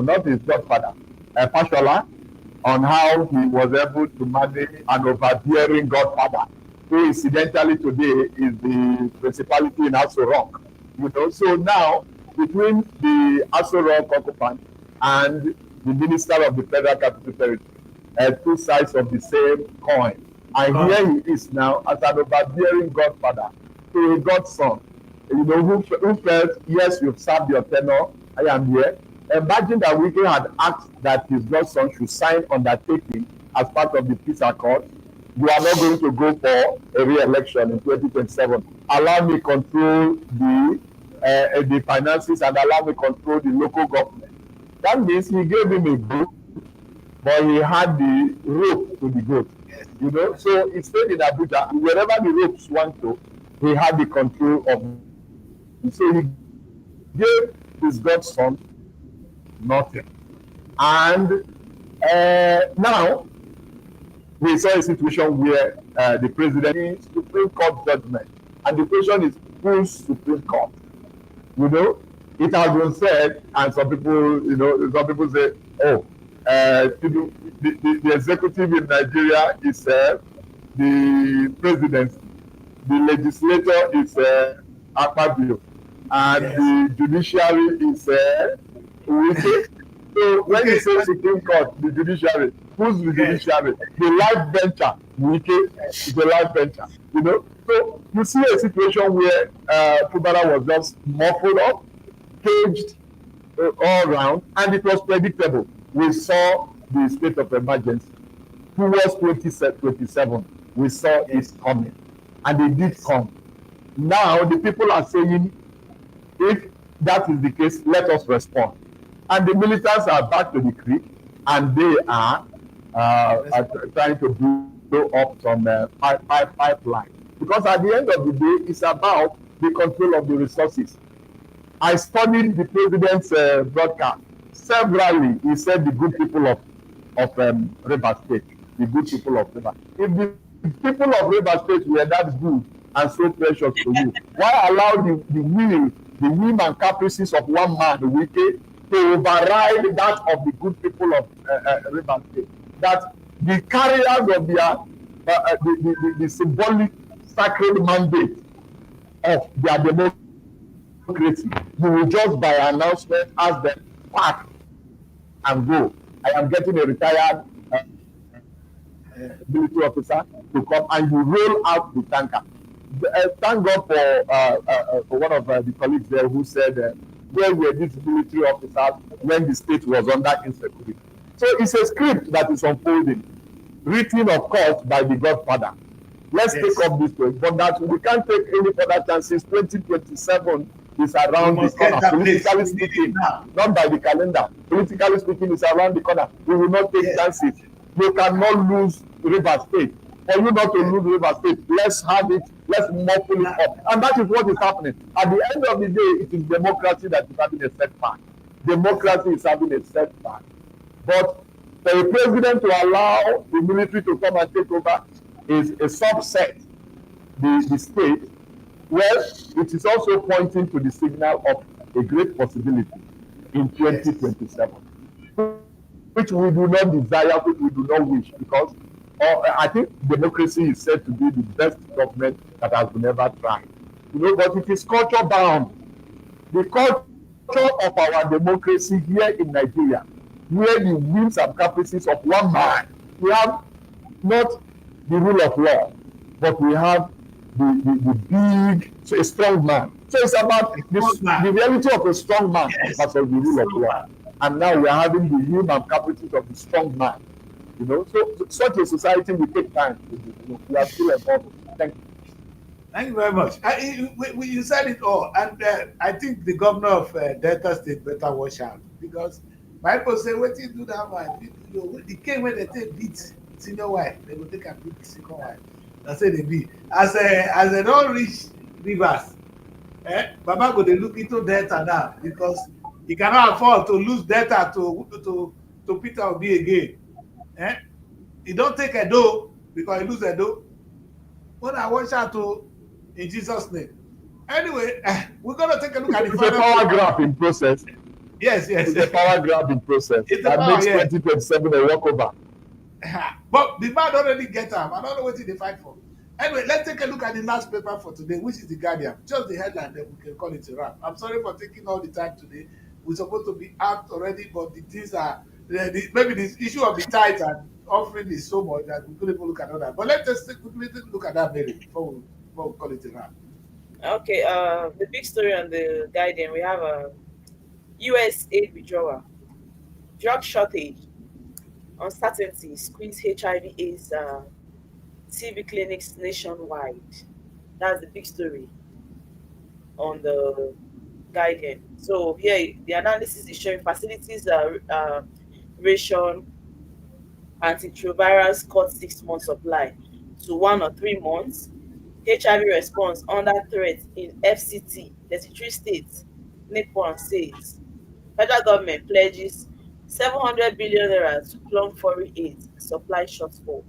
not his godfather, Fashola, on how he was able to manage an overbearing godfather, who incidentally today is the principality in Aso Rock. You know, so now between the Aso Rock occupant and the minister of the Federal Capital Territory, two sides of the same coin. And here he is now as an overbearing godfather to a godson, you know, who felt, yes, you've served your tenure, I am here. Imagine that Wike had asked that his godson should sign undertaking as part of the peace accord. You are not going to go for a re-election in 2027. Allow me control the finances and allow me control the local government. That means he gave him a goat, but he had the rope to the goat. You know, so he stayed in Abuja, and wherever the ropes went to, he had the control of it. So he gave his godson nothing. And now we saw a situation where the president is Supreme Court judgment, and the question is, whose Supreme Court? You know, it has been said, and some people, you know, some people say, oh, the executive in Nigeria is the president, the legislature is Akpabio, and the judiciary is Wike. So when you say Supreme Court, the judiciary, who's the judiciary? The life bencher, Wike is the life bencher. You know, so you see a situation where Fubara was just muffled up, caged all around, and it was predictable. We saw the state of emergency. Towards 2027, we saw it coming, and it did come. Now the people are saying, if that is the case, let us respond. And the militants are back to the creek, and they are trying to blow up some pipeline. Because at the end of the day, it's about the control of the resources. I studied the president's broadcast. Severally, he said the good people of Rivers State, the good people of Rivers. If the people of Rivers State were that good and so precious to you, why allow the whim and caprices of one man, Wike, to override that of the good people of Rivers State? That the carriers of their the symbolic sacred mandate of their democracy, you will just by announcement ask them, pack and go. I am getting a retired military officer to come, and you roll out the tanker. Thank God for one of the colleagues there who said, where were these military officers when the state was under insecurity? So it's a script that is unfolding, written, of course, by the Godfather. Let's take up this way, but that we can't take any further chances. 2027 is around the corner, politically speaking, not by the calendar. Politically speaking, it's around the corner. We will not take chances. You cannot lose River State. For you not to lose River State, let's have it, let's muffle it up. And that is what is happening. At the end of the day, it is democracy that is having a setback. Democracy is having a setback. But for a president to allow the military to come and take over is a subset, the state. Well, it is also pointing to the signal of a great possibility in 2027, which we do not desire, which we do not wish, because I think democracy is said to be the best government that has been ever tried. You know, but it is culture bound. The culture of our democracy here in Nigeria, where the whims and caprices of one man, we have not the rule of law, but we have the big, so a strong man. So it's about the reality of a strong man versus the rule of law. And now we are having the whim and caprices of the strong man. You know, so such a society will take time to do. You know, we are still evolving. Thank you. Thank you very much. You said it all, and I think the governor of Delta State better watch out, because my people say, "What you do that one? The came when they take beat senior wife, they will take and beat the second wife." That's say they be as they don't reach rivers. Baba go dey look into Delta now, because he cannot afford to lose Delta to Peter Obi again. He don't take Edo because he lose Edo. When I watch out to in Jesus' name. Anyway, we're gonna take a look at the It's a power grab in process. Yes. It's a power grab in process. That makes 2027 a walkover. But the man already get up. I don't know what they fight for. Anyway, let's take a look at the last paper for today, which is the Guardian. Just the headline, then we can call it a wrap. I'm sorry for taking all the time today. We're supposed to be out already, but the things are maybe this issue of the tithe and offering is so much that we couldn't even look at all that. But let's just quickly look at that, Mary, before we call it a wrap. Okay, the big story on the Guardian, we have a US aid withdrawal, drug shortage, uncertainty, squeeze HIV/AIDS TB clinics nationwide. That's the big story on the Guardian. So here, the analysis is showing facilities ration antiretrovirals cut 6 months supply to 1 or 3 months. HIV response under threat in FCT, 33 states. Nippon says federal government pledges 700 billion naira to plumb foreign aid supply shortfall.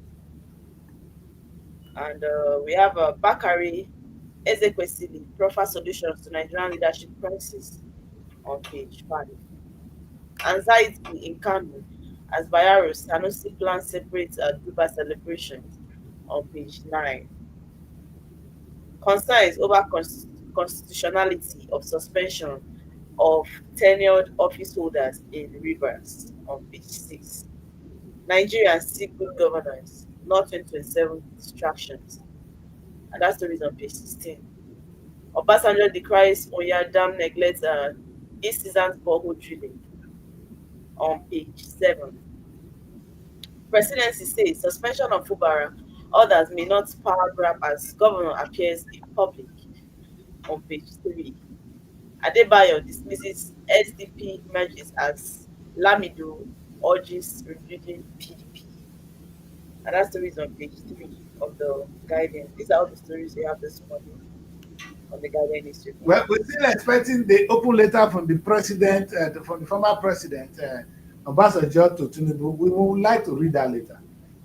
And we have Bakari Ezekwesili proffers solutions to Nigerian leadership crisis on page 5. Anxiety in Kano as Bayero Sanusi plans separate Dubai celebrations on page 9. Concerns over constitutionality of suspension of tenured office holders in Rivers on page 6. Nigerians seek good governance, not 2027 distractions. And that's the reason on page 16. Obasanjo decries Oya Dam neglect East Seasons borehole drilling on page 7. Presidency says suspension of Fubara, others may not power grab as governor appears in public on page 3. Adebayo dismisses SDP merges as Lamido urges rebuilding PDP. And that's the reason on page 3 of the Guardian. These are all the stories we have this morning on the Guardian newspaper. Well, we're still expecting the open letter from the president, from the former president, Obasanjo to Tinubu. We would like to read that letter.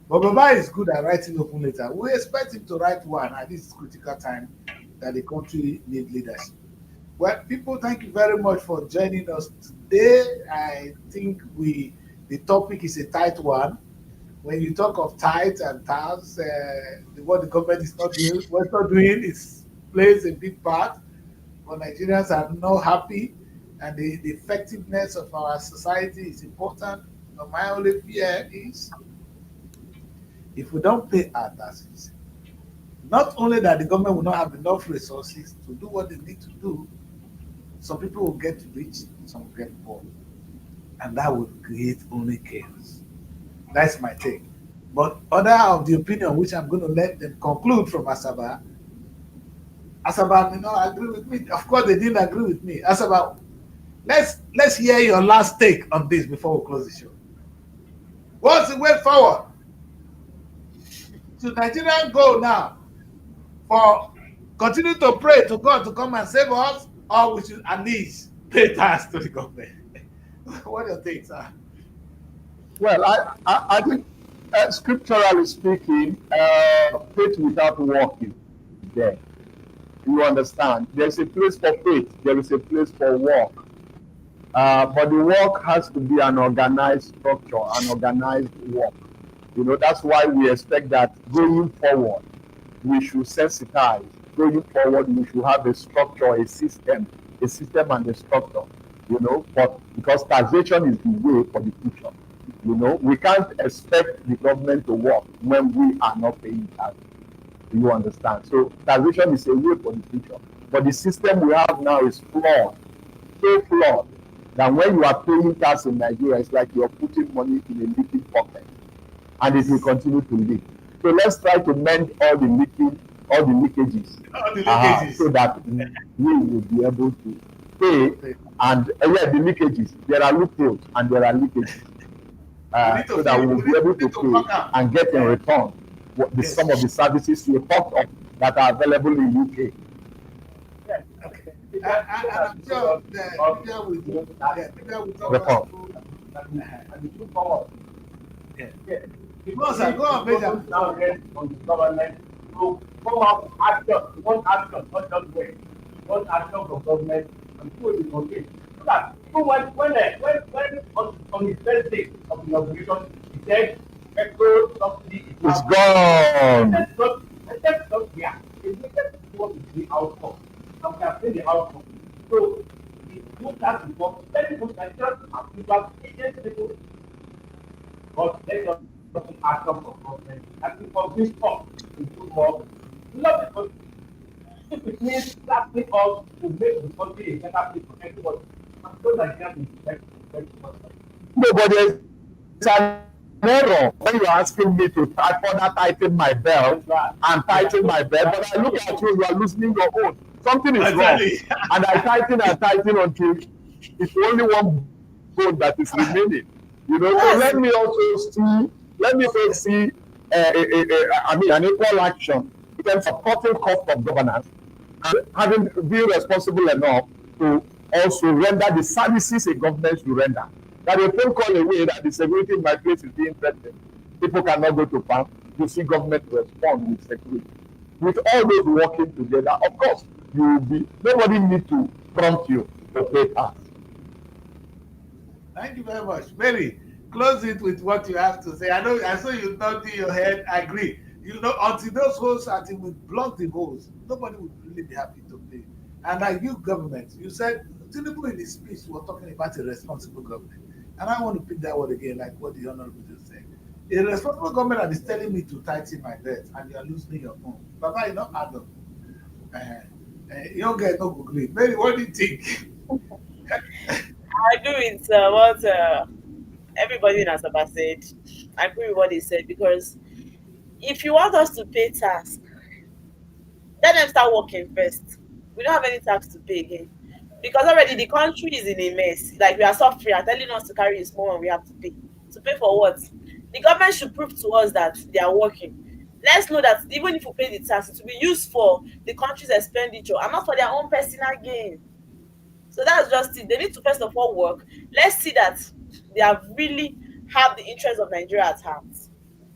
But Baba is good at writing open letter. We expect him to write one at this critical time that the country needs leadership. Well, people, thank you very much for joining us today. I think the topic is a tight one. When you talk of tithe and tax, what the government is not doing, what's not doing, plays a big part. But Nigerians are not happy, and the effectiveness of our society is important. But my only fear is, if we don't pay our taxes, not only that the government will not have enough resources to do what they need to do, some people will get rich, some will get poor, and that will create only chaos. That's my take. But other of the opinion, which I'm going to let them conclude from Asaba may not agree with me. Of course, they didn't agree with me. Asaba, let's hear your last take on this before we close the show. What's the way forward? Should Nigerian go now for continue to pray to God to come and save us, or we should at least pay tax to the government? What do you think, sir? Well, I think scripturally speaking, faith without work is dead. You understand? There's a place for faith. There is a place for work. But the work has to be an organized structure, an organized work. That's why we expect that going forward, we should sensitize. Going forward, we should have a structure, a system and a structure. But because taxation is the way for the future. We can't expect the government to work when we are not paying tax. You understand? So taxation is a way for the future. But the system we have now is flawed. So flawed that when you are paying tax in Nigeria, it's like you're putting money in a leaking pocket. And it will continue to leak. So let's try to mend all the leaking all the leakages, All the leakages. so that we will be able to pay. And yeah, the leakages, there are loopholes and there are leakages, so that we will be able to pay and get in return some of the services you talked of that are available in UK. Okay. I'm sure the media will talk us through. Yeah. Go, sir, go on, Benjamin. Now rest on the government to come out with action, one action, not just wait. One action from government and put it on it. So that even when on the first day of the inauguration, he said petrol subsidy is It's gone. Let's not here. It's just what is the outcome. And we have seen the outcome. So the two tax reform, let people can just approve agent people. But let us act up for government and we convince us to do more. Not because if it means starting us to make the country a better place for everybody, I'm sure Nigerians will be No, but there's an error when you're asking me to further tighten my belt and tighten my belt. But I look at you, you are loosening your own. Something is wrong. And I tighten until it's only one bone that is remaining. You know, so let me also see an equal action in terms of cutting cost of governance and being responsible enough to also render the services a government should render. That a phone call away that the security in my place is being threatened. People cannot go to farm. You see government respond with security. With all those working together, of course, you will be, nobody need to prompt you to pay tax. Thank you very much. Mary, close it with what you have to say. I saw you nodding your head. I agree. You know, until those holes, until we block the holes, nobody would really be happy to pay. And like you, government, you said, Tinubu in his speech was talking about a responsible government. And I want to pick that word again, like what the Honorable just said. A responsible government that is telling me to tighten my belt and you are loosening your own. Baba, you not add up. You don't get no Google. Mary, what do you think? I agree with what everybody in Asaba said. I agree with what they said because if you want us to pay tax, let them start working first. We don't have any tax to pay again because already the country is in a mess. Like we are suffering, are telling us to carry a small one, we have to pay. To pay for what? The government should prove to us that they are working. Let's know that even if we pay the tax, it will be used for the country's expenditure and not for their own personal gain. So that's just it. They need to first of all work. Let's see that they have really have the interest of Nigeria at heart.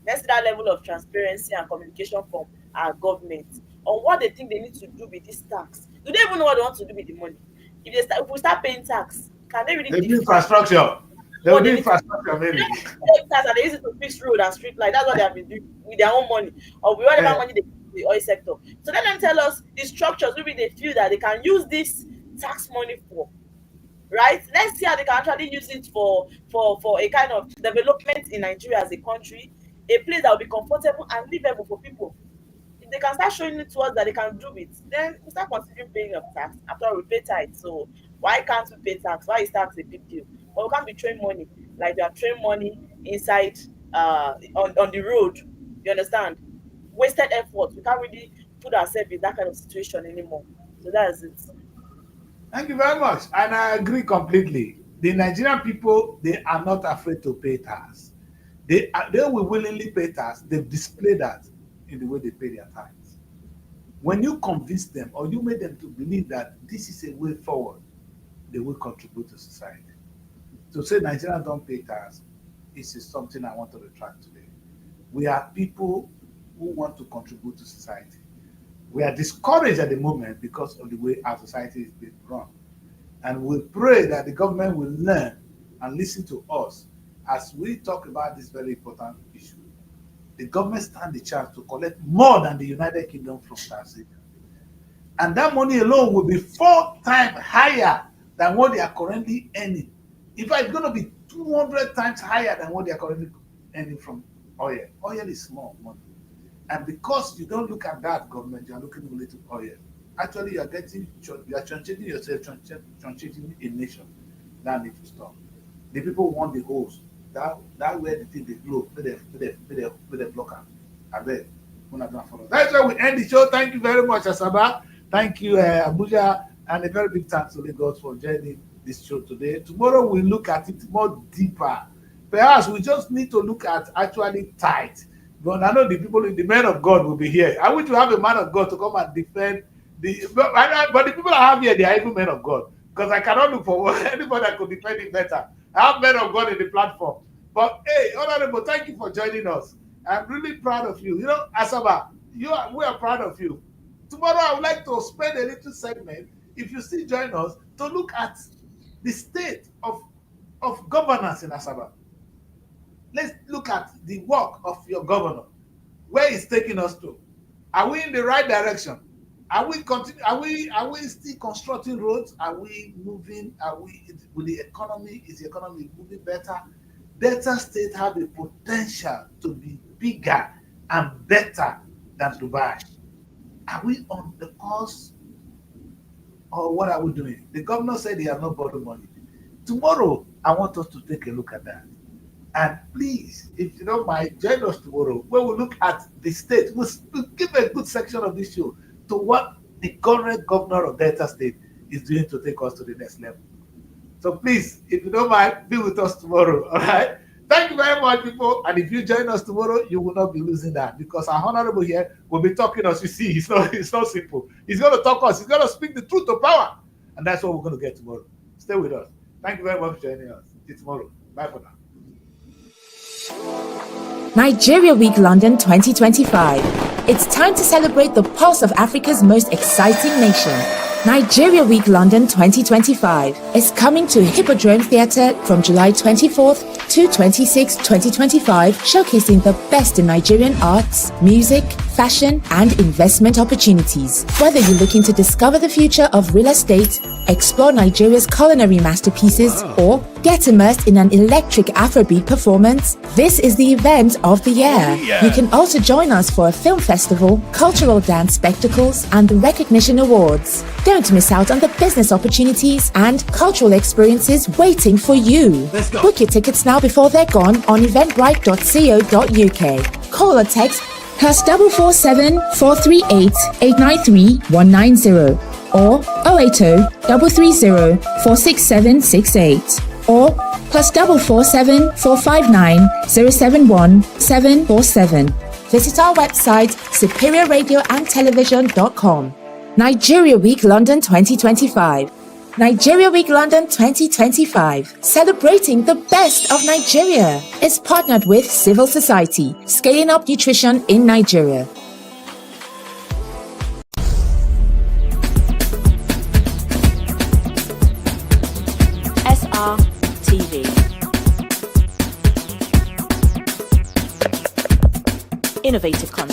Let's see that level of transparency and communication from our government on what they think they need to do with this tax. Do they even know what they want to do with the money? If we start paying tax, can they really They do infrastructure. They will do infrastructure, maybe. Tax and they use it to fix road and street light. That's what they have been doing with their own money or with whatever money they give to the oil sector. So let them tell us the structures maybe they feel that they can use this tax money for, right? Let's see how they can actually use it for a kind of development in Nigeria as a country, a place that will be comfortable and livable for people. If they can start showing it to us that they can do it, then we start considering paying of tax. After all, we pay tax, so why can't we pay tax? Why is tax a big deal? But we can't be throwing money like we are throwing money inside on the road. You understand? Wasted effort. We can't really put ourselves in that kind of situation anymore. So that's it. Thank you very much. And I agree completely. The Nigerian people, they are not afraid to pay tax. They will willingly pay tax. They've displayed that in the way they pay their tax. When you convince them or you make them to believe that this is a way forward, they will contribute to society. To say Nigerians don't pay tax is something I want to retract today. We are people who want to contribute to society. We are discouraged at the moment because of the way our society is being run. And we pray that the government will learn and listen to us as we talk about this very important issue. The government stands the chance to collect more than the United Kingdom from taxation. And that money alone will be 4 times higher than what they are currently earning. In fact, it's going to be 200 times higher than what they are currently earning from oil. Oil is small money. And because you don't look at that government, you are looking only to oil. Actually, you are truncating yourself, truncating a nation. That needs to stop. The people want the holes. That where the thing they blow, they block them. I bet. That's where we end the show. Thank you very much, Asaba. Thank you, Abuja, and a very big thanks to Lagos for joining this show today. Tomorrow we look at it more deeper. Perhaps we just need to look at actually tithe. But I know the men of God will be here. I wish to have a man of God to come and defend but the people I have here, they are even men of God. Because I cannot look for anybody that could defend it better. I have men of God in the platform. But hey, Honorable, thank you for joining us. I'm really proud of you. You know, Asaba, we are proud of you. Tomorrow I would like to spend a little segment, if you still join us, to look at the state of governance in Asaba. Let's look at the work of your governor, where it's taking us to. Are we in the right direction? Are we still constructing roads? Are we moving? With the economy? Is the economy moving better? Delta State have the potential to be bigger and better than Dubai. Are we on the course, or what are we doing? The governor said he has not borrowed money. Tomorrow, I want us to take a look at that. And please, if you don't mind, join us tomorrow where we'll look at the state. We'll give a good section of this show to what the current governor of Delta State is doing to take us to the next level. So please, if you don't mind, be with us tomorrow, all right? Thank you very much, people. And if you join us tomorrow, you will not be losing that, because our honorable here will be talking us. You see, it's not simple. He's going to talk us. He's going to speak the truth to power. And that's what we're going to get tomorrow. Stay with us. Thank you very much for joining us. See you tomorrow. Bye for now. Nigeria Week London 2025. It's time to celebrate the pulse of Africa's most exciting nation. Nigeria Week London 2025 is coming to Hippodrome Theatre from July 24th to 26th, 2025, showcasing the best in Nigerian arts, music, fashion, and investment opportunities. Whether you're looking to discover the future of real estate, explore Nigeria's culinary masterpieces, or get immersed in an electric Afrobeat performance, this is the event of the year. You can also join us for a film festival, cultural dance spectacles, and the recognition awards. Don't miss out on the business opportunities and cultural experiences waiting for you. Book your tickets now before they're gone on eventbrite.co.uk. Call or text +447 438 893 190 or 080 330 46768 or +447 459 071 747. Visit our website superiorradioandtelevision.com. Nigeria Week London 2025. Nigeria Week London 2025, celebrating the best of Nigeria, is partnered with Civil Society, scaling up nutrition in Nigeria. SRTV. Innovative content.